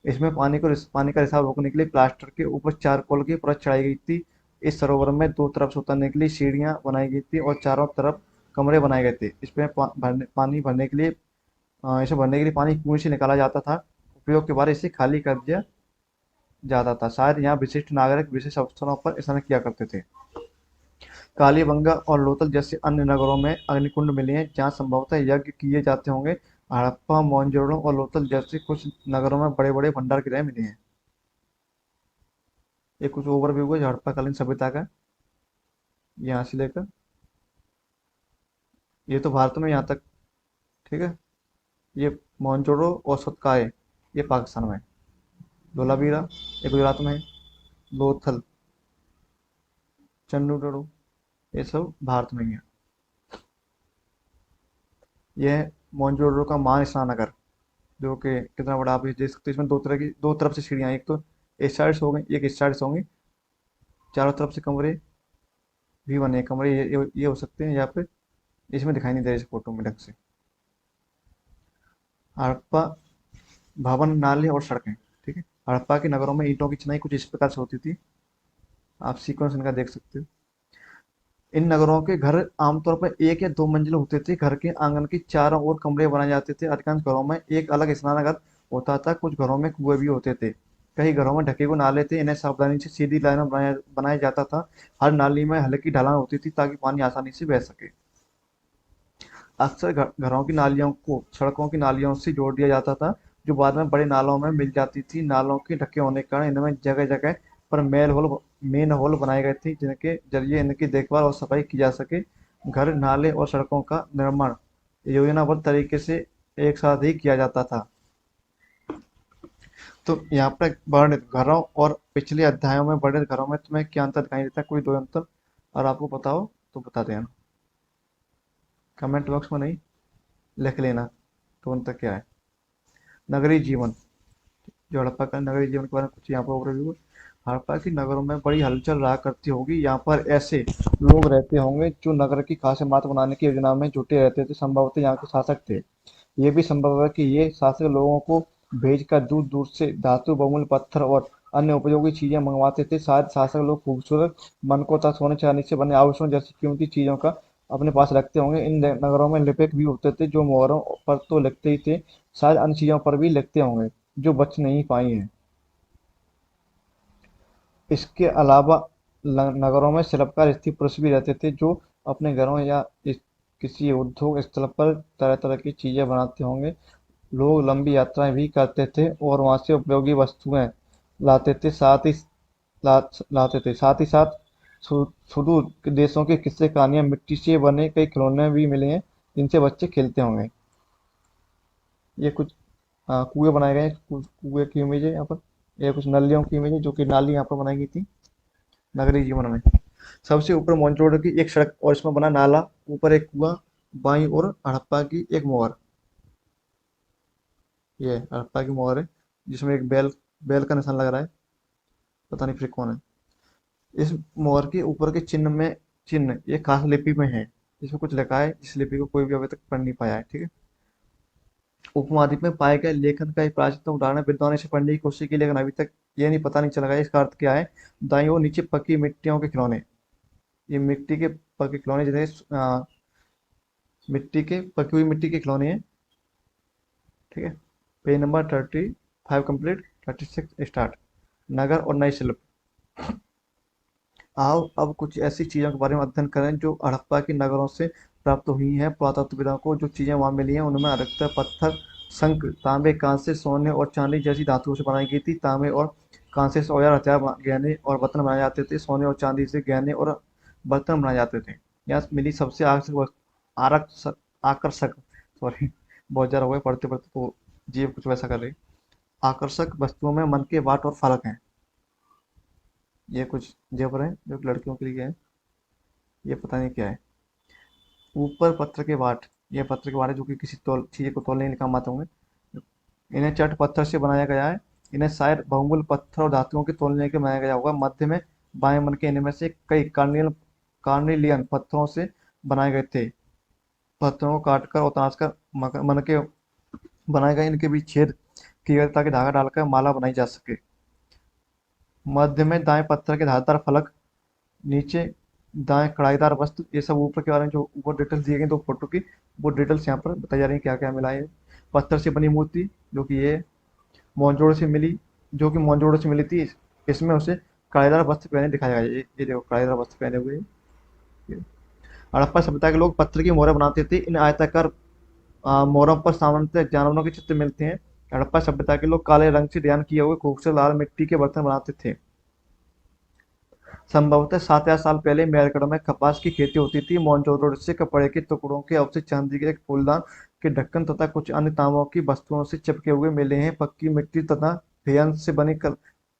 इसमें पानी का रिसाव रोकने के लिए प्लास्टर के ऊपर चारकोल की परत चढ़ाई गई थी। इस सरोवर में दो तरफ से उतरने के लिए सीढ़ियां बनाई गई थी और चारों तरफ कमरे बनाए गए थे। इसमें पानी भरने के लिए इसे भरने के लिए पानी कुएं से निकाला जाता था। उपयोग के बाद इसे खाली कर दिया जाता था। शायद यहाँ विशिष्ट नागरिक विशेष अवसरों पर स्नान किया करते थे। कालीबंगा और लोथल जैसे अन्य नगरों में अग्निकुंड मिले हैं जहाँ संभवतः यज्ञ किए जाते होंगे। हड़प्पा, मोहनजोदड़ो और लोथल जैसे कुछ नगरों में बड़े बड़े भंडार गृह मिले हैं। ये कुछ ओवरव्यू है हड़प्पाकालीन सभ्यता का, यहाँ से लेकर ये तो भारत में यहाँ तक। ठीक है, ये मोहनजोदड़ो और सतकाए ये पाकिस्तान में, धोलावीरा ये गुजरात में है, लोथल, चंडूगढ़ ये सब भारत में ही है। यह है मोहनजोदड़ो का महान स्नानघर, जो कि कितना बड़ा आप ये देख सकते हैं। इसमें दो तरफ से सीढ़ियाँ, एक तो इस साइड से हो गई, एक इस साइड से होंगी। चारों तरफ से कमरे भी बने हैं। कमरे ये हो सकते हैं यहाँ पे, इसमें दिखाई नहीं दे रहे इस फोटो में ढंग से। हड़प्पा भवन, नाले और सड़कें। ठीक है, हड़प्पा के नगरों में ईंटों की चिनाई कुछ इस प्रकार से होती थी, आप सीक्वेंस इनका देख सकते हो। इन नगरों के घर आमतौर पर एक या दो मंजिल होते थे। घर के आंगन की चारों ओर कमरे बनाए जाते थे। अधिकांश घरों में एक अलग स्नानघर होता था। कुछ घरों में कुएं भी होते थे। कई घरों में ढके हुए नाले थे। इन्हें सावधानी से सीधी लाइन में बनाया जाता था। हर नाली में हल्की ढलान होती थी ताकि पानी आसानी से बह सके। अक्सर घरों की नालियों को सड़कों की नालियों से जोड़ दिया जाता था, जो बाद में बड़े नालों में मिल जाती थी। नालों के ढके होने के कारण इनमें जगह जगह पर मेन होल बनाए गए थे, जिनके जरिए इनकी देखभाल और सफाई की जा सके। घर, नाले और सड़कों का निर्माण योजनाबद्ध तरीके से एक साथ ही किया जाता था। तो यहाँ पर वर्णित घरों और पिछले अध्यायों में वर्णित घरों में तुम्हें क्या अंतर दिखाई देता है? कोई दो अंतर और आपको बताओ तो बता देना, कमेंट बॉक्स में नहीं लिख लेना तो अंतर क्या है। नगरीय जीवन, जो हड़प्पा का नगरीय जीवन के बारे में कुछ यहाँ पर ओवरव्यू है। हड़प्पा की नगरों में बड़ी हलचल रहा करती होगी। यहाँ पर ऐसे लोग रहते होंगे जो नगर की खास इमारत बनाने की योजना में जुटे रहते थे। संभवतः यहाँ के शासक थे। ये भी संभव है कि ये शासक लोगों को भेजकर दूर दूर से धातु, बहुमूल्य पत्थर और अन्य उपयोगी चीजें मंगवाते थे। शायद शासक लोग खूबसूरत मनकों तक सोने चांदी से बने आभूषण जैसी कीमती चीजों का अपने पास रखते होंगे। इन नगरों में लिपिक भी होते थे जो मोहरों पर तो लिखते ही थे, शायद अन्य चीजों पर भी लिखते होंगे जो बच नहीं पाई हैं। इसके अलावा नगरों में शिल्पकार स्त्री पुरुष भी रहते थे जो अपने घरों या किसी उद्योग स्थल पर तरह तरह की चीजें बनाते होंगे। लोग लंबी यात्राएं भी करते थे और वहां से उपयोगी वस्तुएं लाते थे साथ ही लाते थे। साथ ही साथ सुदूर के देशों के किस्से कहानियां, मिट्टी से बने कई खिलौने भी मिले हैं जिनसे बच्चे खेलते होंगे। ये कुछ कुएं बनाए गए हैं, कुएं की इमेज है यहाँ पर। ये कुछ नलियों की इमेज है, जो कि नाली यहाँ पर बनाई गई थी नगरीय जीवन में। सबसे ऊपर मोनचोड़ की एक सड़क और इसमें बना नाला, ऊपर एक कुआं, बाईं ओर हड़प्पा की एक मोहर। ये हड़प्पा की मोहर है जिसमें एक बैल बैल का निशान लग रहा है, पता नहीं फिर कौन है। इस मोहर के ऊपर के चिन्ह ये खास लिपि में है, जिसमें कुछ लिखा है जिस लिपि को कोई भी अभी तक पढ़ नहीं पाया है। ठीक है, उपमहाद्वीप में पाए गए लेखन का एक प्राचीनतम उदाहरण है। विद्वान इसे पढ़ने की कोशिश की लेकिन अभी तक ये नहीं पता नहीं चला है इसका अर्थ क्या है। दाईं ओर नीचे पक्की मिट्टियों के खिलौने, ये मिट्टी के पके खिलौने, जैसे मिट्टी के पकी हुई मिट्टी के खिलौने हैं। ठीक है, पेज नंबर 35 कंप्लीट, 36 स्टार्ट। नगर और नए शिल्प। आओ अब कुछ ऐसी चीजों के बारे में अध्ययन करें जो हड़प्पा की नगरों से प्राप्त हुई हैं। पुरातत्वविदों को जो चीजें वहां मिली हैं उनमें अधिकतर पत्थर, शंख, तांबे, कांसे, सोने और चांदी जैसी धातुओं से बनाई गई थी। तांबे और कांसे से औजार, हथियार, गहने और बर्तन बनाए जाते थे। सोने और चांदी से गहने और बर्तन बनाए जाते थे। यहाँ मिली सबसे आकर्षक आकर्षक सॉरी बहुत ज़्यादा हो गए पढ़ते पढ़ते तो जीव कुछ वैसा कर रही। आकर्षक वस्तुओं में मन के वाट और फलक हैं। ये कुछ जेवर हैं जो कि लड़कियों के लिए हैं, ये पता नहीं क्या है। ऊपर पत्थर के वाट, ये पत्थर के वाट है जो कि किसी चीज़ को तोलने के काम आते होंगे। इन्हें चट पत्थर से बनाया गया है। इन्हें शायद बहुमूल्य पत्थर और धातुओं के तोलने के बनाया गया होगा। मध्य में बाएं मन के इनमें से कई कार्निलियन पत्थरों से बनाए गए थे। पत्थरों को काटकर और तराशकर मन के बनाए गए। इनके बीच छेद किया गया ताकि धागा डालकर माला बनाई जा सके। मध्य में दाएं पत्थर के धारदार फलक, नीचे दाएं कढ़ाईदार वस्त्र, ये सब ऊपर के बारे में जो ऊपर डिटेल्स दिए गए दो फोटो की, वो डिटेल्स यहाँ पर बताई जा रही है क्या क्या मिला है। पत्थर से बनी मूर्ति जो कि ये मोहनजोड़ो से मिली, जो कि मोहनजोड़ो से मिली थी। इसमें उसे कढ़ाईदार वस्त्र पहने दिखाया गया है। ये देखो कढ़ाईदार वस्त्र पहने हुए ये। हड़प्पा सभ्यता के लोग पत्थर की मोहरें बनाते थे। इन आयताकार मोहरों पर सामान्यतः जानवरों के चित्र मिलते हैं। हड़प्पा सभ्यता के लोग काले रंग से डिजाइन किए हुए खूबसूरत लाल मिट्टी के बर्तन बनाते थे। संभवतः 7,000 साल पहले मेरगढ़ में कपास की खेती होती थी। मोहनजोदड़ो से कपड़े के टुकड़ों के अवशेष, चांदी के एक फूलदान के ढक्कन तथा कुछ अन्य तांबों की वस्तुओं से चिपके हुए मिले हैं। पक्की मिट्टी तथा फेयंस से बनी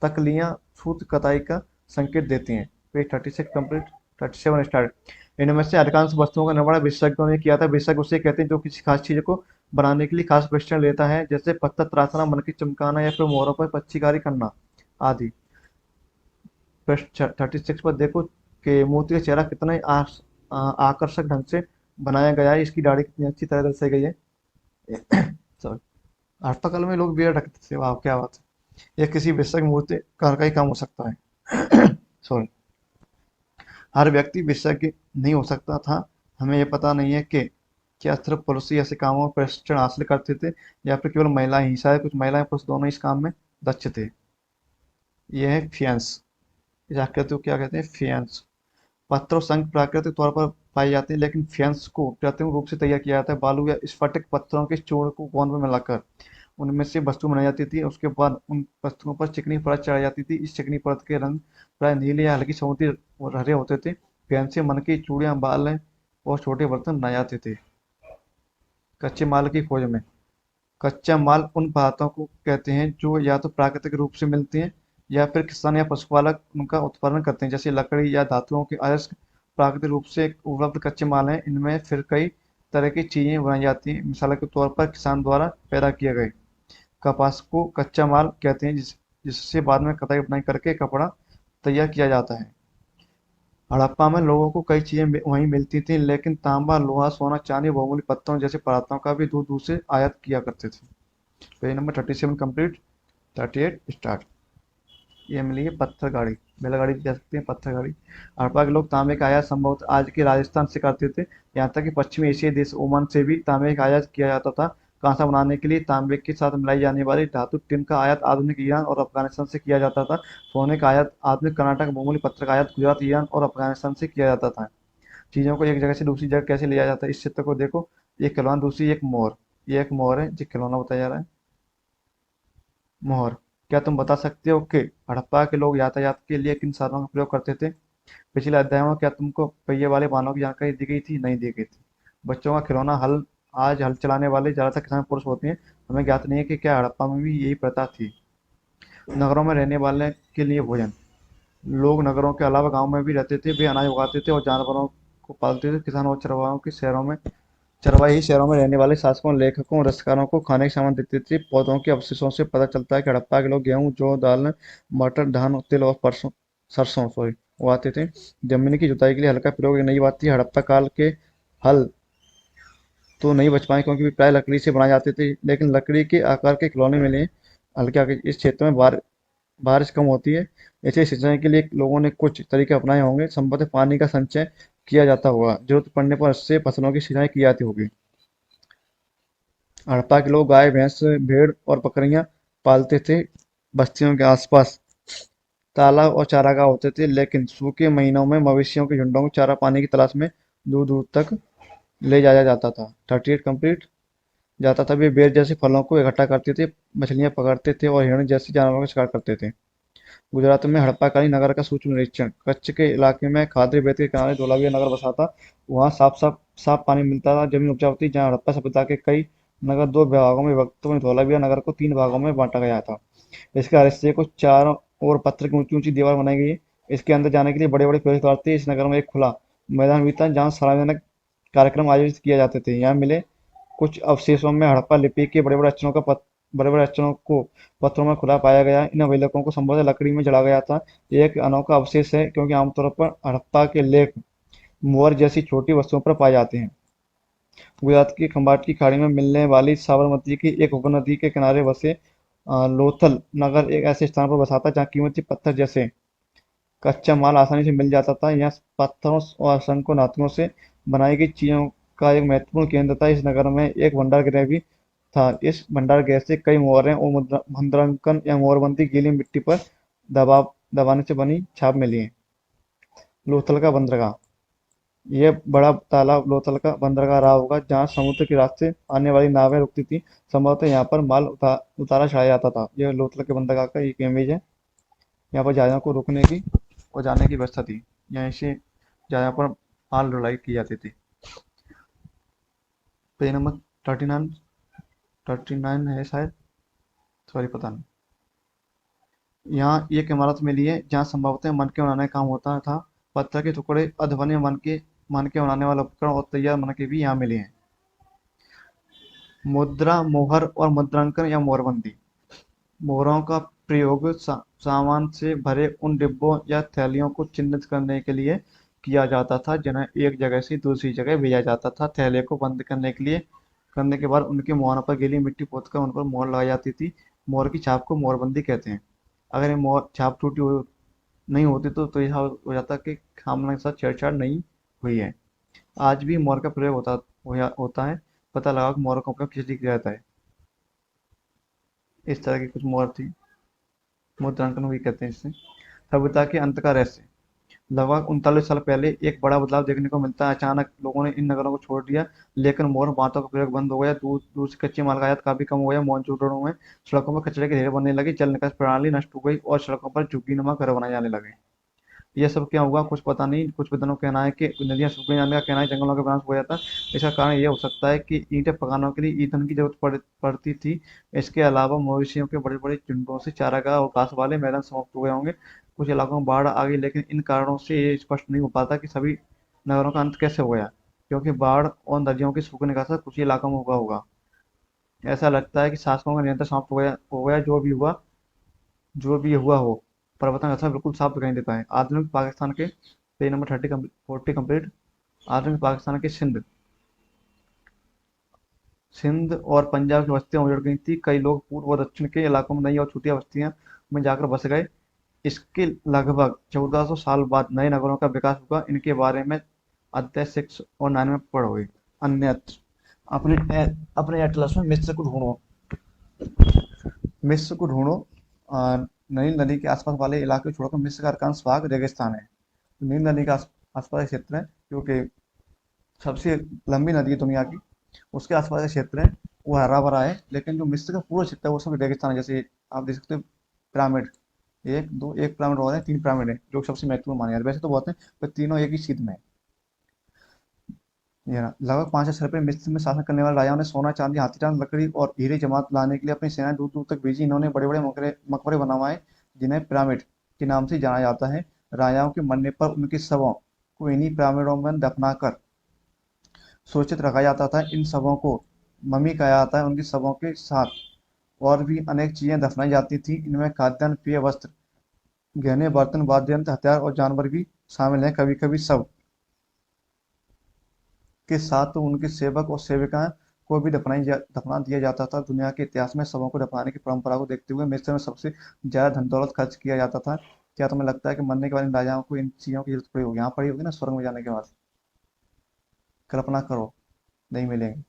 तकलियां सूत कताई का संकेत देती हैं। Page 36 complete. 37 स्टार्ट। इनमें से अधिकांश वस्तुओं का निर्माण विशेषज्ञों ने किया था। विशेषज्ञ उसे कहते हैं जो किसी खास चीज को बनाने के लिए खास प्रशिक्षण लेता है, जैसे पत्थर तराशना, मनकी चमकाना या फिर मोहरों पर पच्चीकारी करना आदि। पृष्ठ 36 पर देखो कि मोती का चेहरा कितना आकर्षक ढंग से बनाया गया है। इसकी दाढ़ी कितनी अच्छी तरह दर्शाई गई है। सॉरी, हड़प्पा काल में लोग बियर्ड रखते थे। वाह क्या बात है। यह किसी विशेषज्ञ मूर्तिकार का ही काम हो सकता है। सॉरी, हर व्यक्ति विशेषज्ञ नहीं हो सकता था। हमें यह पता नहीं है कि क्या सिर्फ पुरुष ही ऐसे कामों में प्रशिक्षण हासिल करते थे या फिर केवल महिलाएं ही। शायद कुछ महिलाएं पुरुष दोनों इस काम में दक्ष थे। यह है फियांस। इस आकृति को क्या कहते हैं? फियांस। पत्थर और संग प्राकृतिक तौर पर पाए जाते हैं, लेकिन फियांस को कृत्रिम रूप से तैयार किया जाता है। बालू या स्फटिक पत्थरों के चूर्ण को गोंद में मिलाकर उनमें से वस्तु बनाई जाती थी। उसके बाद उन वस्तुओं पर चिकनी परत चढ़ाई जाती थी। इस चिकनी परत के रंग प्राय नीले या हल्की समुद्री और हरे होते थे। फियांस से मन की चूड़ियां, बाल और छोटे बर्तन बनाए जाते थे। कच्चे माल की खोज में। कच्चा माल उन पदार्थों को कहते हैं जो या तो प्राकृतिक रूप से मिलते हैं या फिर किसान या पशुपालक उनका उत्पादन करते हैं, जैसे लकड़ी या धातुओं के अयस्क प्राकृतिक रूप से उपलब्ध कच्चे माल हैं। इनमें फिर कई तरह की चीजें बनाई जाती हैं, मिसाल के तौर पर किसान द्वारा पैदा किए गए कपास को कच्चा माल कहते हैं, जिससे बाद में कताई बुनाई करके कपड़ा तैयार किया जाता है। हड़प्पा में लोगों को कई चीजें वहीं मिलती थी, लेकिन तांबा, लोहा, सोना, चांदी, बहुमूल्य पत्थरों जैसे पदार्थों का भी दूर दूर से आयात किया करते थे। Page number 37 complete. 38 स्टार्ट। ये मिली है पत्थर गाड़ी, बैलगाड़ी भी कह सकते हैं, पत्थर गाड़ी। हड़प्पा के लोग तांबे का आयात संभवतः आज के राजस्थान से करते थे। यहाँ तक कि पश्चिमी एशियाई देश ओमान से भी तांबे का आयात किया जाता था। कांसा बनाने के लिए तांबे के साथ मिलाई जाने वाली धातु टिन का आयात आधुनिक ईरान और अफगानिस्तान से किया जाता था। सोने का आयात आधुनिक कर्नाटक, बहुमूल्य पत्थर का आयात गुजरात, ईरान और अफगानिस्तान से किया जाता था। चीजों को एक जगह से दूसरी जगह कैसे लिया जाता है, इस चित्र को देखो। एक खिलौना, दूसरी एक मोहर। ये एक मोहर है, जो खिलौना बताया जा रहा है। मोहर। क्या तुम बता सकते हो कि हड़प्पा के लोग यातायात के लिए किन साधनों का प्रयोग करते थे? पिछले अध्यायों में क्या तुमको पहिए वाले वाहनों की जानकारी दी गई थी? नहीं दी गई थी। बच्चों का खिलौना हल। आज हल चलाने वाले ज्यादातर किसान पुरुष होते हैं। हमें ज्ञात नहीं है कि क्या हड़प्पा में भी यही प्रथा थी। नगरों में रहने वाले के लिए भोजन। लोग नगरों के अलावा गांव में भी रहते थे। वे अनाज उगाते थे और जानवरों को पालते थे। किसानों और चरवाही शहरों में रहने वाले शासकों, लेखकों और रस्तकारों को खाने के सामान देते थे। पौधों के अवशेषों से पता चलता है कि हड़प्पा के लोग गेहूं, जौ, दाल, मटर, धान, तिल और सरसों उगाते थे। जमीन की जुताई के लिए हल का प्रयोग एक नई बात थी। हड़प्पा काल के हल तो नहीं बच पाए क्योंकि वे प्राय लकड़ी से बनाए जाते थे, लेकिन लकड़ी के आकार के खिलौने मिले। हल्के आकार इस क्षेत्र में बारिश कम होती है, इसलिए सिंचाई के लिए लोगों ने कुछ तरीके अपनाए होंगे। संभवतः पानी का संचय किया जाता होगा, जरूरत पड़ने पर इससे फसलों की सिंचाई की जाती होगी। हड़प्पा के लोग गाय, भैंस, भेड़ और बकरियां पालते थे। बस्तियों के आसपास तालाब और चारागाह होते थे, लेकिन सूखे महीनों में मवेशियों के झुंडों को चारा पानी की तलाश में दूर दूर तक ले जाया जाता था। 38 कंप्लीट। जाता था। वे बेर जैसे फलों को इकट्ठा करते थे, मछलियां पकड़ते थे और हिरण जैसे जानवरों का शिकार करते थे। गुजरात में हड़प्पाकालीन नगर का सूक्ष्म निरीक्षण। कच्छ के इलाके में खादरी बेत के किनारे धोलावीरा नगर बसा था। वहाँ साफ पानी मिलता था, जमीन उपजाऊ थी। जहाँ हड़प्पा सभ्यता के कई नगर दो भागों में विभक्त हुए, धोलावीरा नगर को 3 भागों में बांटा गया था। इसके हर हिस्से को चारों ओर पत्थर की ऊंची ऊंची दीवार बनाई गई है। इसके अंदर जाने के लिए बड़े बड़े प्रवेश द्वार थे। इस नगर में एक खुला मैदान भी था जहाँ सार्वजनिक कार्यक्रम आयोजित किए जाते थे। यहाँ मिले कुछ अवशेषों में हड़प्पा लिपि के बड़े बड़े अक्षरों को पत्थरों में खुला पाया गया। इन अभिलेखों को संभवतः लकड़ी में जड़ा गया था। ये एक अनोखा अवशेष है क्योंकि आमतौर पर हड़प्पा के लेख मोहर जैसी छोटी वस्तुओं पर पाए जाते हैं। गुजरात की खंबाट की खाड़ी में मिलने वाली साबरमती की एक उपनदी के किनारे बसे लोथल नगर एक ऐसे स्थान पर बसा था जहाँ कीमती पत्थर जैसे कच्चा माल आसानी से मिल जाता था। यहाँ पत्थरों और शंखों धातुओं से बनाई गई चीजों का एक महत्वपूर्ण केंद्र था। इस नगर में एक भंडार गृह भी था। इस भंडार गृह से कई मोहरें और मुद्रांकन या मोहरबंदी गीली मिट्टी पर दबाने से बनी छाप मिली है। लोथल का बंदरगाह, ये बड़ा तालाब लोथल का बंदरगाह रहा होगा जहाँ समुद्र के रास्ते आने वाली नावें रुकती थी। संभवतः यहाँ पर माल उतारा चढ़ाया जाता था। यह लोथल के बंदरगाह का एक इमेज है। यहाँ पर जहाज़ों को रुकने की और जाने की व्यवस्था थी। यहाँ से जहाज़ों पर माल ढुलाई की जाती थी। पेज नंबर 39, 39 है शायद, सॉरी पता नहीं। यहाँ एक इमारत मिली है जहाँ संभवतः मन के बनाने का काम होता था। पत्थर के टुकड़े, अधबने मन के बनाने वाला उपकरण और तैयार मन के भी यहाँ मिले हैं। मुद्रा, मोहर और मुद्रांकन या मोहरबंदी। मोहरों का प्रयोग सामान से भरे उन डिब्बों या थैलियों को चिन्हित करने के लिए किया जाता था जिन्हें एक जगह से दूसरी जगह भेजा जाता था। थैले को बंद करने के बाद उनके मुहानों पर गीली मिट्टी पोतकर उन पर मोहर लगाई जाती थी। मोहर की छाप को मोहरबंदी कहते हैं। अगर ये मोहर छाप नहीं होती तो यह हो जाता कि सामने के साथ छेड़छाड़ नहीं हुई है। आज भी मोहर का प्रयोग होता है। पता लगा कि मोहर का उपयोग किस लिए किया जाता है। इस तरह की कुछ मोहर थी, मुद्रांकन भी कहते हैं इसे। सभ्यता के अंत का रहस्य। लगभग 39 साल पहले एक बड़ा बदलाव देखने को मिलता है। अचानक लोगों ने इन नगरों को छोड़ दिया, लेकिन मोर बांटों का प्रयोग बंद हो गया। दूर दूर से कच्चे माल का आयात काफी कम हो गया। मानसूनों में सड़कों पर कचरे के ढेर बनने लगे, जल निकास प्रणाली नष्ट हो गई और सड़कों पर झुग्गीनुमा घर बनाए जाने लगे। ये सब क्या हुआ कुछ पता नहीं। कुछ विद्वानों का कहना है कि नदियां सूख गई, अन्य का कहना है जंगलों का विनाश हो जाता। इसका कारण ये हो सकता है कि ईंटें पकाने के लिए ईंधन की जरूरत पड़ती थी। इसके अलावा मवेशियों के बड़े बड़े झुंडों से चारागाह और घास वाले मैदान समाप्त हो गए होंगे। कुछ इलाकों में बाढ़ आ गई, लेकिन इन कारणों से ये स्पष्ट नहीं हो पाता कि सभी नगरों का अंत कैसे हो गया, क्योंकि बाढ़ और नदियों के सूखने का असर कुछ ही इलाकों में हुआ होगा। ऐसा लगता है कि शासकों का नियंत्रण समाप्त हो गया। जो भी हुआ हो, परिवर्तन का असर बिल्कुल साफ दिखाई देता है। आधुनिक पाकिस्तान के पेज नंबर 40 कंप्लीट। आधुनिक पाकिस्तान के सिंध और पंजाब की बस्तियां उजड़ गई थी। कई लोग पूर्व और दक्षिण के इलाकों में नई और छोटी बस्तियां में जाकर बस गए। इसके लगभग 1400 साल बाद नए नगरों का विकास हुआ। इनके बारे में अध्याय 6 और 9 में पढ़ोगे। अन्यत्र अपने एटलस में मिस्र को ढूंढो। नील नदी के आसपास वाले इलाके को छोड़कर मिस्र का अधिकांश भाग रेगिस्तान है। नील नदी का आसपास का क्षेत्र है, क्योंकि सबसे लंबी नदी है दुनिया की। उसके आसपास का क्षेत्र है वो हरा भरा है, लेकिन जो मिस्र का पूरा क्षेत्र है वो सब रेगिस्तान है। जैसे आप देख सकते हो पिरामिड, एक पिरामिड और है, 3 पिरामिड है जो सबसे महत्वपूर्ण माने जाते हैं। वैसे तो बहुत है, पर तीनों एक ही सीध में है। ये रहा। लगभग 5,000 रुपये मिस्र में शासन करने वाले राजाओं ने सोना, चांदी, हाथीदांत, लकड़ी और हीरे जमात लाने के लिए अपनी सेनाएं दूर दूर तक भेजी। इन्होंने बड़े बड़े मकबरे बनवाए जिन्हें पिरामिड के नाम से जाना जाता है। राजाओं के मरने पर उनके शवों को इन्हीं पिरामिडों में दफनाकर सुरक्षित रखा जाता था। इन शवों को मम्मी कहा जाता है। उनके शवों के साथ और भी अनेक चीजें दफनाई जाती थी। इनमें खाद्यान्न, पेय, वस्त्र, गहने, बर्तन, वाद्य यंत्र, हथियार और जानवर भी शामिल हैं। कभी कभी शव के साथ तो उनके सेवक और सेविकाएं को भी दफना दिया जाता था। दुनिया के इतिहास में शवों को दफनाने की परंपरा को देखते हुए मिस्र में सबसे ज्यादा धन दौलत खर्च किया जाता था। क्या तुम्हें लगता है कि मरने के बाद इन राजाओं को इन चीजों की जरूरत पड़ी होगी? यहाँ पड़ी होगी ना, स्वर्ग में जाने के बाद। कल्पना करो, नहीं मिलेंगे।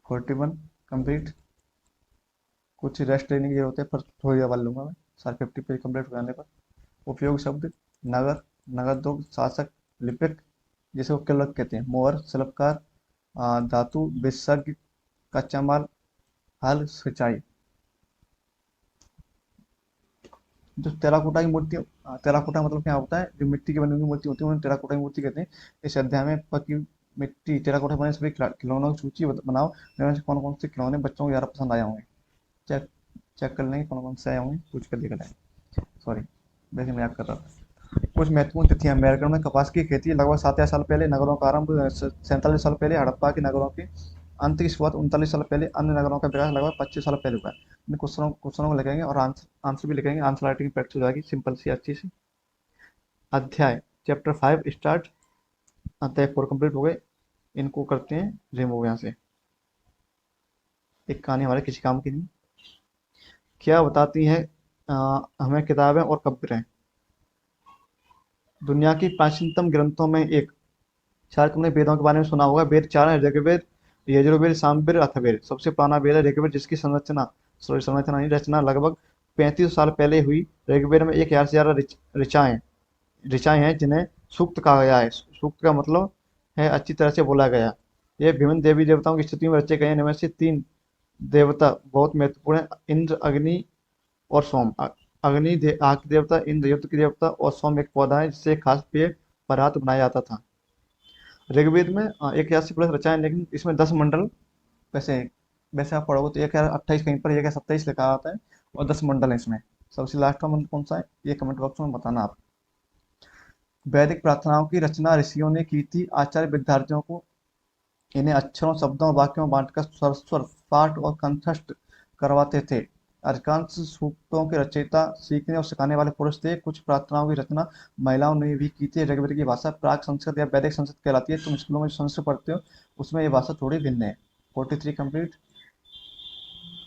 41 कंप्लीट। कुछ रेस्ट लेने की जरूरत है, पर थोड़ी देर बाद लूंगा मैं। सारे 50 पेज कंप्लीट हो जाने पर। उपयोग शब्द। नगर, नगरदोग, शासक, लिपिक जिसे वो किलक कहते हैं, मोहर, शिल्पकार, धातु, विशेषज्ञ, कच्चा माल, हल, सिंचाई। जो टेराकोटा की मूर्ति, टेराकोटा मतलब क्या होता है? जो मिट्टी की बनी हुई मूर्ति होती है उन्हें टेराकोटा की मूर्ति कहते हैं। इस अध्याय में पकी मिट्टी टेराकोटा बने सभी खिलौनों की सूची बनाओ। इनमें से कौन कौन से खिलौने बच्चों को ज्यादा पसंद आए होंगे? चेक चेक कर लेंगे कौन कौन से आए होंगे, पूछ कर देख लें। सॉरी, वैसे मजाक कर रहा था। कुछ महत्वपूर्ण तिथियां। अमेरिका में कपास की खेती लगभग 7,000 साल पहले। नगरों का आरंभ 47 साल पहले। हड़प्पा के नगरों की अंत की शुरुआत 39 साल पहले। अन्य नगरों का विकास लगभग 25 साल पहले हुआ है। इन क्वेश्चनों को लिखेंगे और आंसर भी लिखेंगे। आंसर राइटिंग प्रैक्टिस हो जाएगी सिंपल सी अच्छी सी। अध्याय चैप्टर 5 स्टार्ट। अध्याय 4 कंप्लीट हो गए। इनको करते हैं रिमूव यहाँ से। एक कहानी हमारे किसी काम की नहीं। क्या बताती हैं हमें किताबें और कब्रें? दुनिया की प्राचीनतम ग्रंथों में एक। शायद तुमने वेदों के बारे में सुना होगा। वेद चार है: ऋग्वेद, यजुर्वेद, सामवेद, अथर्ववेद। सबसे पुराना वेद है ऋग्वेद, जिसकी संरचना नहीं, रचना लगभग 3500 साल पहले हुई। ऋग्वेद में 1000 से ज्यादा ऋचाएं ऋचाएं हैं, जिन्हें सूक्त कहा गया है। सूक्त का मतलब है अच्छी तरह से बोला गया। ये विभिन्न देवी देवताओं की स्तुति में रचे गए हैं। इनमें से तीन देवता बहुत महत्वपूर्ण है: इंद्र, अग्नि और सोम। आग की देवता इंद्र, युद्ध की देवता, और सोम एक पौधा है जिससे एक खास पेय पदार्थ बनाया जाता था। ऋग्वेद में 1080 प्लस रचनाएं, लेकिन इसमें 10 मंडल। वैसे वैसे आप पढ़ोगे तो 1028 कहीं पर, 1027 लिखा आता है, और 10 मंडल है इसमें। सबसे लास्ट का मंडल कौन सा है, ये कमेंट बॉक्स में बताना आप। वैदिक प्रार्थनाओं की रचना ऋषियों ने की थी। आचार्य विद्यार्थियों को इन्हें अक्षरों, शब्दों और वाक्यों में बांटकर स्वर स्वर पाठ और कंठस्थ करवाते थे। अधिकांश सूक्तों के रचयिता सीखने और सिखाने वाले पुरुष थे। कुछ प्रार्थनाओं की रचना महिलाओं ने भी की थी। ऋग्वेद की भाषा प्राक संस्कृत या वैदिक संस्कृत कहलाती है। तुम स्कूलों में जो संस्कृत पढ़ते हो उसमें ये भाषा थोड़ी भिन्न है। 43 कंप्लीट।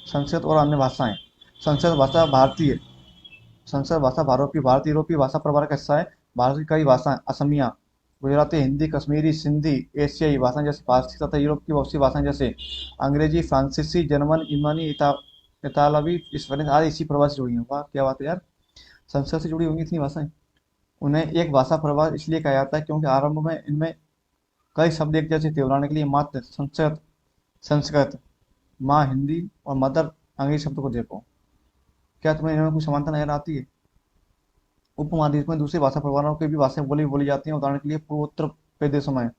संस्कृत और अन्य भाषाएं। संस्कृत भाषा भारतीय संस्कृत भाषा भारत यूरोपीय भाषा प्रवर का हिस्सा है। भारत की कई भाषाएं असमिया, गुजराती, हिंदी, कश्मीरी, सिंधी, एशियाई भाषाएं जैसे फारसी तथा यूरोप की बहुत सी भाषाएं जैसे अंग्रेजी, फ्रांसीसी, जर्मन, ईमानी, इतालवी, स्पेनिश आदि इसी प्रभाव से जुड़ी हैं। वाह क्या बात है यार, संस्कृत से जुड़ी होंगी इतनी भाषाएं। उन्हें एक भाषा प्रभाव इसलिए कहा जाता है क्योंकि आरंभ में इनमें कई शब्द एक जैसे थे। उदाहरण के लिए मात्र संस्कृत, संस्कृत, माँ हिंदी और मदर अंग्रेजी शब्द को देखो। क्या तुम्हें इनमें कुछ समानता नजर आती है? उपमहाद्वीप में दूसरी भाषा प्रवारों की भी भाषाएं बोली जाती हैं। उदाहरण के लिए पूर्वोत्तर प्रदेशों में,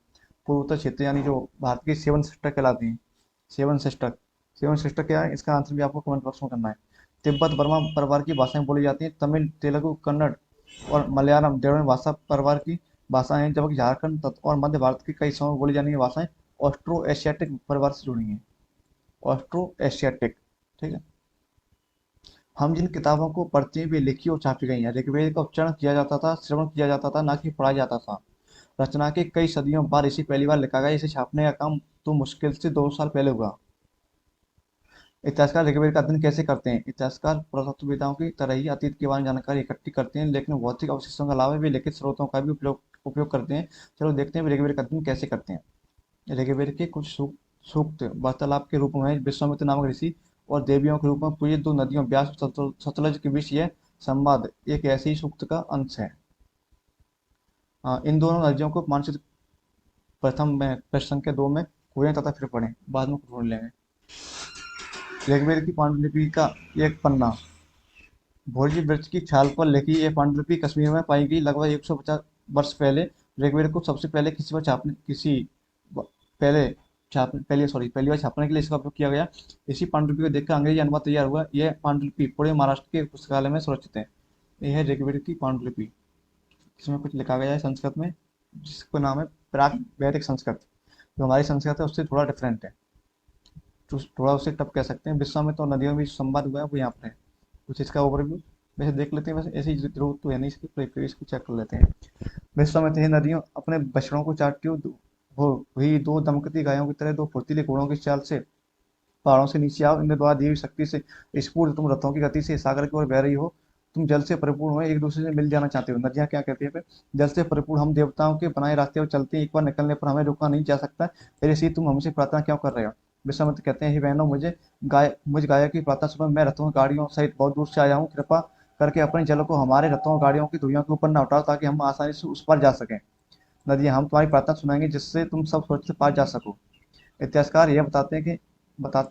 पूर्वोत्तर क्षेत्र यानी जो भारत की सेवन सिस्टर कहलाती हैं। सेवन सिस्टर सेवन सिस्टर क्या है, इसका आंसर भी आपको कमेंट बॉक्स में करना है। तिब्बत बर्मा परिवार की भाषाएं बोली जाती हैं। तमिल, तेलुगु, कन्नड़ और मलयालम द्रविड़ भाषा परिवार की भाषाएं हैं, जबकि झारखंड और मध्य भारत की कई समय बोली जाने वाली भाषाएं ऑस्ट्रो एशियाटिक परिवार से जुड़ी हैं। ऑस्ट्रो एशियाटिक, ठीक है। हम जिन किताबों को पढ़ते हैं वे लिखी और छापी गई हैं। ऋग्वेद का उच्चारण किया जाता था, श्रवण किया जाता था, ना कि पढ़ा जाता था। रचना के कई सदियों बाद इसे पहली बार लिखा गया। इसे छापने का काम तो मुश्किल से 200 साल पहले हुआ। इतिहासकार ऋग्वेद का अध्ययन कैसे करते हैं? इतिहासकार पुरातत्वविदाओं की तरह ही अतीत के बारे में जानकारी इकट्ठी करते हैं, लेकिन भौतिक अवशेषों के अलावा वे लिखित स्रोतों का भी उपयोग करते हैं। चलो देखते हैं वे ऋग्वेद का अध्ययन कैसे करते हैं। ऋग्वेद के कुछ सूक्त वार्तालाप के रूप में विश्वामित्र नामक ऋषि और देवियों के रूप में पूजित दो नदियों व्यास और सतलज के बीच यह संवाद एक ऐसे ही सूक्त का अंश है। इन दोनों नदियों को मानचित्र प्रथम में प्रश्न संख्या 2 में खोजें तथा फिर पढ़ें, बाद में ढूंढ लेंगे। ऋग्वेद की पांडुलिपि का एक पन्ना। भोजी वृक्ष की छाल पर लिखी यह पांडुलिपि कश्मीर में पाई गई। लगभग 150 वर्ष पहले ऋग्वेद को सबसे पहले किसी पर छापने किसी पहले छाप पहले सॉरी पहली बार छापने के लिए इसका उपयोग किया गया। इसी पांडुलिपि को देखकर अंग्रेजी अनुवाद तैयार हुआ। यह पांडुलिपि पूरे महाराष्ट्र के पुस्तकालय में सुरक्षित है। यह है ऋग्वेद की पांडुलिपि। इसमें कुछ लिखा गया है संस्कृत में, जिसका नाम है प्राक वैदिक संस्कृत। जो हमारी संस्कृत है उससे थोड़ा डिफरेंट है, थोड़ा उसे टफ कह सकते हैं। विश्वामित्र और नदियों में जो संवाद हुआ है वो यहाँ पर है। कुछ इसका ओवरव्यू वैसे देख लेते हैं। वैसे ऐसी जरूरत तो है नहीं इसकी, इसको चेक कर लेते हैं। विश्वामित्र हे नदियों, अपने बछड़ों को चाटती हो वही दो दमकती गायों की तरह दो फुर्तीले घोड़ों की चाल से पहाड़ों से नीचे आओ। इनके द्वारा दी हुई शक्ति से स्फूर्त तुम रथों की गति से सागर की ओर बह रही हो। तुम जल से परिपूर्ण हो, एक दूसरे से मिल जाना चाहते हो। नदियां क्या कहती है फिर? जल से परिपूर्ण हम देवताओं के बनाए रास्ते पर चलते हैं, एक बार निकलने पर हमें रुकना नहीं जा सकता। फिर सी तुम हमसे प्रार्थना क्यों कर रहे हो? विश्वामित्र कहते हैं, हे बहनों, मुझ गाय की प्रार्थना सुनो। मैं रथों गाड़ियों सहित बहुत दूर से आया हूँ। कृपा करके अपने जल को हमारे रथों गाड़ियों की धुरियों के ऊपर न उठाओ, ताकि हम आसानी से उस पर जा सकें। नदियां, हम तुम्हारी प्रार्थना सुनाएंगे जिससे तुम सब सुरक्षित से पार जा सको। इतिहासकार यह बताते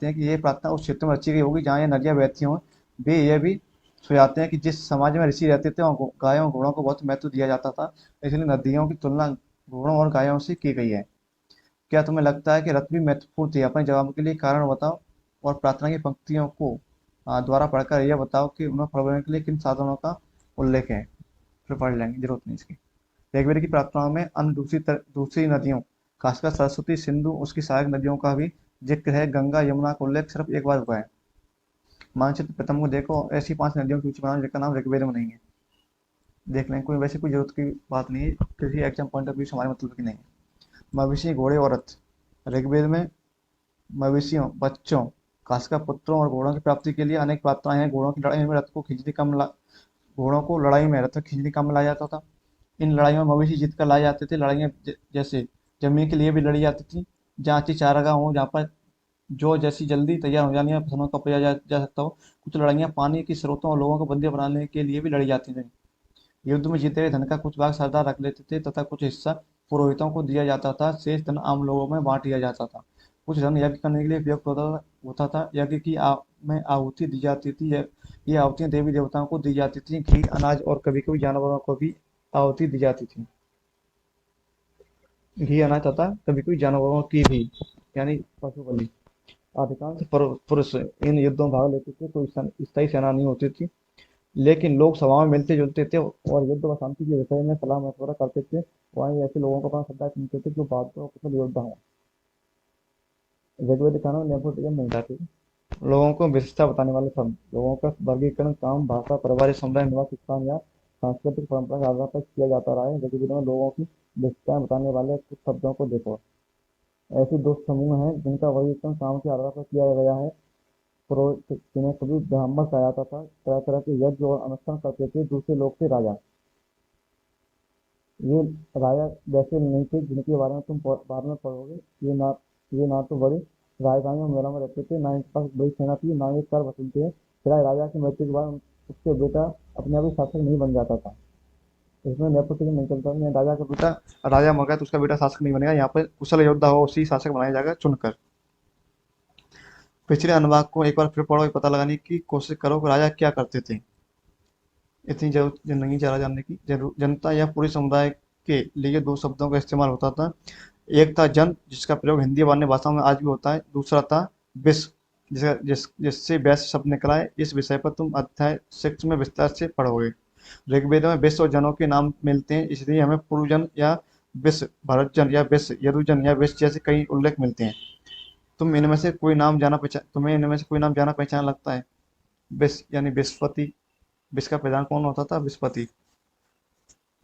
हैं कि ये प्रार्थना उस क्षेत्र में रची गई होगी जहाँ ये नदियां बहती हों। वे यह भी सुझाते हैं कि जिस समाज में ऋषि रहते थे वहाँ गायों और घोड़ों को बहुत महत्व दिया जाता था, इसलिए नदियों की तुलना घोड़ों और गायों से की गई है। क्या तुम्हें लगता है कि रथ भी महत्वपूर्ण थे? अपने जवाब के लिए कारण बताओ और प्रार्थना की पंक्तियों को द्वारा पढ़कर यह बताओ कि उन्हें पढ़ने के लिए किन साधनों का उल्लेख है। फिर पढ़ लेंगे, जरूरत नहीं इसकी। ऋग्वेद की प्रार्थनाओं में अन्य दूसरी नदियों, खासकर सरस्वती, सिंधु, उसकी सहायक नदियों का भी जिक्र है। गंगा, यमुना का उल्लेख सिर्फ एक बार हुआ है। मानचित्र प्रथम को देखो, ऐसी 5 नदियों की सूची बनाओ जिनका नाम ऋग्वेद में नहीं है। देख लें, कोई वैसे कोई जरूरत की बात नहीं है, किसी एग्जाम पॉइंट ऑफ व्यू से हमारे मतलब की नहीं है। मवेशी, घोड़े और रथ। ऋग्वेद में मवेशियों, बच्चों खासकर पुत्रों और घोड़ों की प्राप्ति के लिए अनेक प्रार्थनाएं हैं। घोड़ों की लड़ाई में रथ को खींचने का घोड़ों को लड़ाई में रथ खींचने का लाया जाता था। इन लड़ाइयों में मवेशी जीत कर लाए जाते थे। लड़ाइयाँ जैसे जमीन के लिए भी लड़ी जाती थी, जहाँ अच्छी चारागाह हो, जहाँ पर जो जैसी जल्दी तैयार हो जाने या फसलों का उपजा जा सकता हो। कुछ लड़ाइयाँ पानी की स्रोतों और लोगों को बंदी बनाने के लिए भी लड़ी जाती थी। युद्ध में जीते गए धन का कुछ भाग सरदार रख लेते थे तथा कुछ हिस्सा पुरोहितों को दिया जाता था। शेष धन आम लोगों में बांट दिया जाता था। कुछ धन यज्ञ करने के लिए उपयुक्त होता था। यज्ञ की में आहुति दी जाती थी। ये आहुतियां देवी देवताओं को दी जाती थी। घी, अनाज और कभी कभी जानवरों को भी आहुति दी जाती थी। घी, अनाज तथा कभी कभी जानवरों की भी, यानी पशु बलि। अधिकांश पुरुष इन युद्धों में भाग लेते थे। कोई स्थायी सेना नहीं होती थी, लेकिन लोग सभाओं में मिलते जुलते थे और युद्ध व शांति के विषय में सलाह मशवरा करते थे। वहीं ऐसे लोगों को अपना श्रद्धा चुनते थे जो बहादुर और कुशल योद्धा हों। ऋग्वेद कानून नेपोटिज्म मिल जाती है। लोगों को विशेषता बताने वाले शब्द। लोगों का वर्गीकरण काम, भाषा, पारिवारिक समुदाय, निवास स्थान या सांस्कृतिक परंपरा के आधार पर किया जाता रहा है। ऋग्वेद में लोगों की विशेषताएं बताने वाले कुछ शब्दों को देखो। ऐसे दो समूह हैं जिनका वर्गीकरण काम के आधार पर किया गया है। पुरोहित, जिन्हें कभी ब्राह्मण कहा जाता था, तरह तरह के यज्ञ और अनुष्ठान करते थे। दूसरे लोग थे राजा। ये राजा वैसे नहीं थे जिनके बारे में तुम बाद में पढ़ोगे। ये ना तो बड़े राजधानियों में मेला में रहते थे, ना इनके पास बड़ी सेना थी, ना ये कर वसूलते थे। फिर राजा की मृत्यु के बाद उसके बेटा अपने आप ही शासक नहीं बन जाता था। इसमें नेपोटिज्म नहीं चलता था। राजा का बेटा राजा मर गया तो उसका बेटा शासक नहीं बनेगा। यहाँ पर कुशल योद्धा हो उसी शासक बनाया जाएगा चुनकर। पिछले अनुभाग को एक बार फिर पढ़ो, पता लगाने की कोशिश करो कि राजा क्या करते थे। इतनी जरूरत नहीं ज़्यादा जानने की। जनता या पूरे समुदाय के लिए दो शब्दों का इस्तेमाल होता था। एक था जन, जिसका प्रयोग हिंदी वाले भाषाओं में आज भी होता है। दूसरा था विश्व, जिससे वैश्य शब्द निकला है। इस विषय पर तुम अध्याय 6 में विस्तार से पढ़ोगे। ऋग्वेद में विश्व और जनों के नाम मिलते हैं, इसलिए हमें पुरुजन या विश्व, भरतजन या विश्व, यदुजन या विश्व जैसे कई उल्लेख मिलते हैं। तुम्हें इनमें से कोई नाम जाना पहचाना लगता है? विश्व यानी विश्वपति। विश्व का प्रधान कौन होता था? विश्वपति।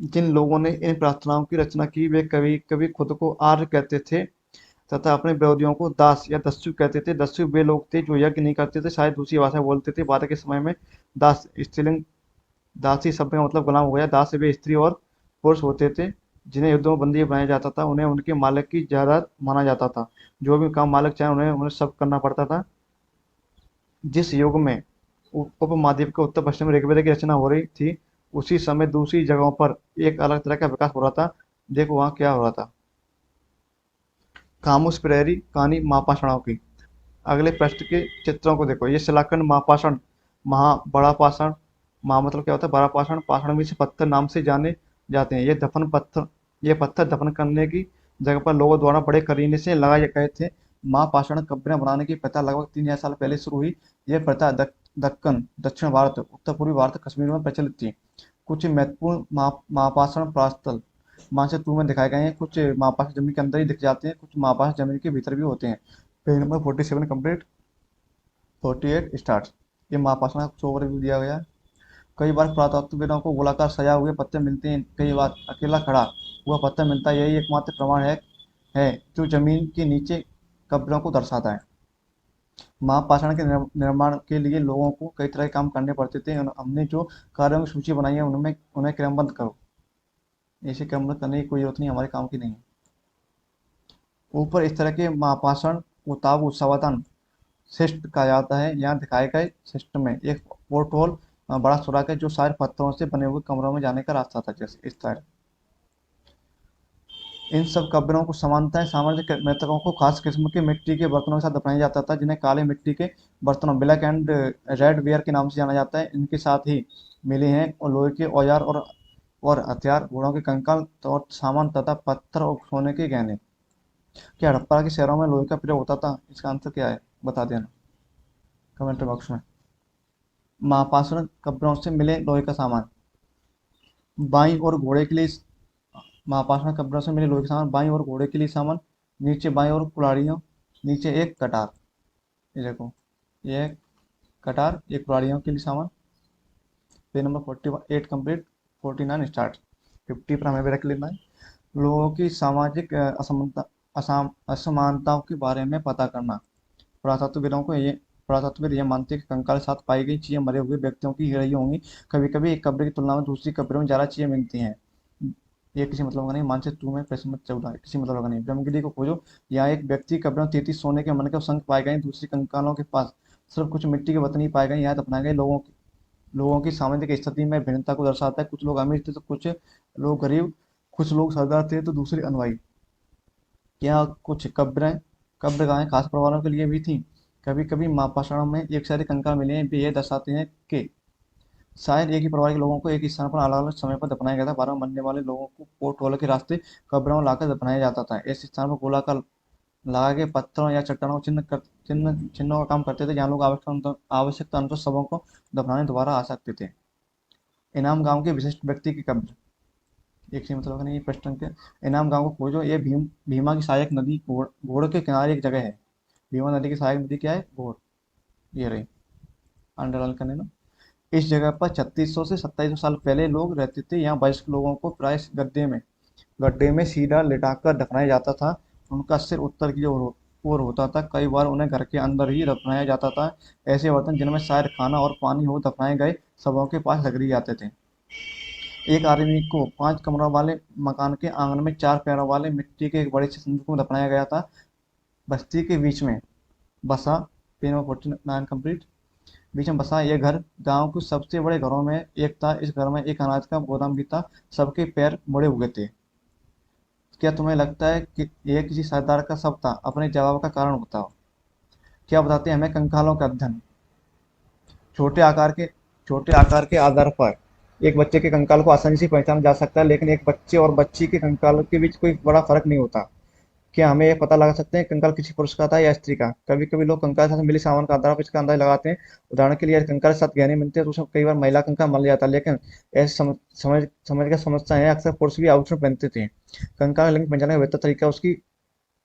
जिन लोगों ने इन प्रार्थनाओं की रचना की वे कभी कभी खुद को आर्य कहते थे तथा अपने विरोधियों को दास या दस्यु कहते थे। दस्यु वे लोग थे जो यज्ञ नहीं करते थे, शायद दूसरी भाषा बोलते थे। बाद के समय में दास स्त्रीलिंग, दासी शब्द का मतलब गुलाम हो गया। दास वे स्त्री और पुरुष होते थे जिन्हें युद्धों में बंदी बनाया जाता था। उन्हें उनके मालिक की जायदाद माना जाता था। जो भी काम मालिक चाहे उन्हें उन्हें सब करना पड़ता था। जिस युग में उपमहाद्वीप के उत्तर पश्चिम में ऋग्वेद की रचना हो रही थी, उसी समय दूसरी जगहों पर एक अलग तरह का विकास हो रहा था। देखो वहाँ क्या हो रहा था। खामोश प्रहरी कहानी महापाषाणों की। अगले पृष्ठ के चित्रों को देखो। ये शिलाखंड महापाषाण, बड़ा पाषाण, महा मतलब क्या होता है? बड़ा पाषाण। पाषाण में से पत्थर नाम से जाने जाते हैं। ये पत्थर दफन करने की जगह पर लोगों द्वारा बड़े करीने से लगाए गए थे। महापाषाण कब्रें बनाने की प्रथा लगभग 3000 साल पहले शुरू हुई। यह प्रथा दक्कन, दक्षिण भारत, उत्तर पूर्वी भारत, कश्मीर में प्रचलित थी। कुछ महत्वपूर्ण महापाषाण प्रस्थल मानचित्र 2 में दिखाए गए हैं। कुछ महापाषाण जमीन के अंदर ही दिख जाते हैं, कुछ महापाषाण जमीन के भीतर भी होते हैं। Page number 47 complete, 48 start. ये महापाषाण का कुछ ओवरव्यू दिया गया है। कई बार पुरातत्वविदों को गोलाकार सजा हुए पत्थर मिलते हैं। कई बार अकेला खड़ा हुआ पत्थर मिलता है। यही एकमात्र प्रमाण है जो जमीन के नीचे कब्रों को दर्शाता है। महापाषाण के निर्माण के लिए लोगों को कई तरह के काम करने पड़ते थे। हमने जो कार्यों की सूची बनाई है उन्हें क्रमबद्ध करो। ऐसे क्रमबद्ध करने की कोई जरूरत नहीं, हमारे काम की नहीं है। ऊपर इस तरह के महापाषाण को ताबू सावधान शिष्ट कहा जाता है। यहाँ दिखाए गए शिष्ट में एक पोर्ट होल, बड़ा सुराख है जो सारे पत्थरों से बने हुए कमरों में जाने का रास्ता था, जैसे इस तरह। इन सब कब्रों को समानता है। सामान्य मृतकों को खास किस्म के मिट्टी के बर्तनों के साथ दफनाया जाता था, जिन्हें काले मिट्टी के बर्तनों, ब्लैक एंड रेड वेयर के नाम से जाना जाता है। इनके साथ ही मिले हैं और लोहे के औजार और हथियार, घोड़ों के कंकाल और सामान तथा पत्थर और सोने के गहने। क्या हड़प्पा के शहरों में लोहे का प्रयोग होता था? इसका आंसर क्या है, बता देना कमेंट बॉक्स में। महापाषाण कब्रों से मिले लोहे का सामान। बाईं और घोड़े के लिए महापाषाण कब्रों से मिले लोहे के सामान। बाईं और घोड़े के लिए सामान, नीचे बाईं और कुल्हाड़ियों, नीचे एक कटार। ये देखो, ये कटार, एक कुल्हाड़ियों के लिए सामान। Page number 48 complete, 49 start. 50 पर हमें ब्रेक लेना है। लोगों की सामाजिक असमानताओं के बारे में पता करना। पुरातत्वविदों को ये पुरातत्वविद यह मानते हैं कि कंकाल के साथ पाई गई चीजें मरे हुए व्यक्तियों की ही रही होंगी। कभी कभी एक कब्र की तुलना में दूसरी कब्रों में ज्यादा चीजें मिलती हैं। ये किसी मतलब का नहीं। मानचित्र 2 में प्रश्न नंबर 14 किसी मतलब का नहीं। ब्रह्मगिरी को खोजो। यहाँ एक व्यक्ति की कब्र में 33 सोने के मनके और शंख पाए गए। दूसरी कंकालों के पास सिर्फ कुछ मिट्टी के बर्तन ही पाए गए। यहाँ दफनाए गए लोगों की सामाजिक स्थिति में भिन्नता को दर्शाता है। कुछ लोग अमीर थे तो कुछ लोग गरीब, कुछ लोग सरदार थे तो दूसरे अनवाई। यहाँ कुछ कब्रगाहें खास परिवारों के लिए भी थीं। कभी कभी मापाषाण में एक सारे कंकाल मिले हैं। वे ये दर्शाते हैं कि शायद एक ही परिवार के लोगों को एक ही स्थान पर अलग अलग समय पर दफनाया गया था। बारह मरने वाले लोगों को पोर्ट हॉल के रास्ते कब्रों में लाकर दफनाया जाता था। ऐसे स्थान पर गोलाकार लगा के पत्थरों या चट्टानों को चिन्हों का काम करते थे, जहाँ लोग आवश्यकता अनुसार शवों को दफनाने दोबारा आ सकते थे। इनाम गांव के विशिष्ट व्यक्ति की कब्र। एक से मतलब नहीं, प्रश्न के इनाम गांव को खोजो। ये भीमा की सहायक नदी घोड़ के किनारे एक जगह है। भीमा नदी की सहायक नदी क्या है? घोड़। ये रही, अंडरलाइन करने ना। इस जगह पर 3600 से 2700 साल पहले लोग रहते थे। यहाँ वयस्क लोगों को प्राय गड्ढे में सीधा लिटाकर दफनाया जाता था। उनका सिर उत्तर की ओर होता था। कई बार उन्हें घर के अंदर ही दफनाया जाता था। ऐसे बर्तन जिनमें शायद खाना और पानी हो दफनाए गए शवों के पास रख दिए जाते थे। एक आदमी को 5 कमरों वाले मकान के आंगन में 4 पैरों वाले मिट्टी के एक बड़े से संदूक में दफनाया गया था। बस्ती के बीच में बसा, पेज नंबर 49 कंप्लीट। बीच में बसा यह घर गांव के सबसे बड़े घरों में एक था। इस घर में एक अनाज का गोदाम भी था। सबके पैर मुड़े हुए थे। क्या तुम्हें लगता है कि यह किसी सरदार का शव था? अपने जवाब का कारण बताओ। क्या बताते हैं हमें कंकालों का अध्ययन। छोटे आकार के छोटे आकार के आधार पर एक बच्चे के कंकाल को आसानी से पहचाना जा सकता है, लेकिन एक बच्चे और बच्ची के कंकाल के बीच कोई बड़ा फर्क नहीं होता। क्या हमें यह पता लगा सकते हैं कंकाल किसी पुरुष का था या स्त्री का? कभी कभी लोग कंकाल के साथ मिले सामान का आधार पर इसका अंदाजा लगाते हैं। उदाहरण के लिए यदि कंकाल के साथ गहने मिलते हैं तो उसमें कई बार महिला कंकाल मान लिया जाता है, लेकिन ऐसी समझ का समस्या है। अक्सर पुरुष भी आभूषण पहनते थे। कंकाल लिंग पहचानने का बेहतर तरीका उसकी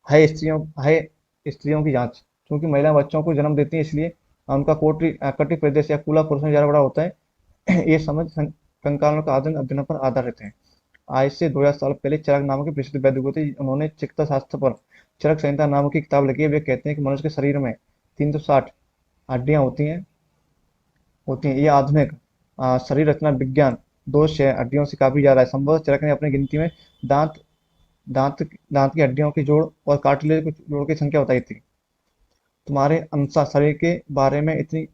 है स्त्रियों की जांच। क्योंकि महिलाएं बच्चों को जन्म देती हैं, इसलिए उनका कटी प्रदेश या कूला पुरुष में ज्यादा बड़ा होता है। ये समझ कंकालों का अध्ययन पर आधारित है। आज से 2000 साल पहले चरक नामक एक प्रसिद्ध वैद्य थे। उन्होंने चिकित्सा शास्त्र पर चरक संहिता नाम की किताब लिखी है। वे कहते हैं कि मनुष्य के शरीर में 360 हड्डियां होती हैं। ये आधुनिक शरीर रचना विज्ञान दोष है। हड्डियों से काफी ज्यादा है। संभवतः चरक ने अपनी गिनती में दांत दांत दांत की हड्डियों की जोड़ और कार्टिलेज जोड़ की संख्या बताई थी। तुम्हारे अनुसार शरीर के बारे में इतनी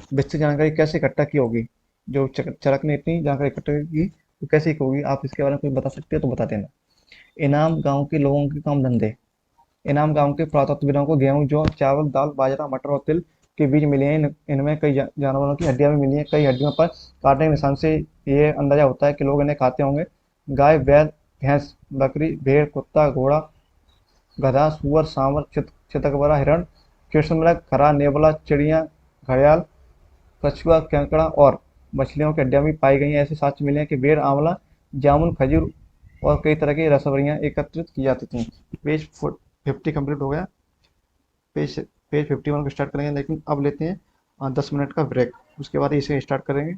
विस्तृत जानकारी कैसे इकट्ठा की होगी? जो चरक ने इतनी जानकारी इकट्ठा की वो कैसे की होगी? आप इसके बारे में कुछ बता सकते हो तो बता देना। इनाम गांव के लोगों के काम धंधे। इनाम गांव के पुरातत्वविदों को गेहूं, जौ, चावल, दाल, बाजरा, मटर और तिल के बीज मिले हैं। इनमें कई जानवरों की हड्डियां भी मिली हैं। कई हड्डियों पर काटने के निशान से ये अंदाजा होता है कि लोग इन्हें खाते होंगे। गाय, बैल, भैंस, बकरी, भेड़, कुत्ता, घोड़ा, गधा, सुअर, सांवर, चितकबरा, हिरण, कृष्णमृग, खरहा, नेवला, चिड़िया, घड़ियाल, कछुआ, केकड़ा और मछलियों की हड्डियां भी पाई गई हैं। ऐसे साक्ष्य मिले हैं कि बेर, आंवला, जामुन, खजूर और कई तरह की रसवड़ियां एकत्रित की जाती थी। पेज 50 कंप्लीट हो गया। पेज पेज 51 को स्टार्ट करेंगे, लेकिन अब लेते हैं 10 मिनट का ब्रेक। उसके बाद इसे स्टार्ट करेंगे।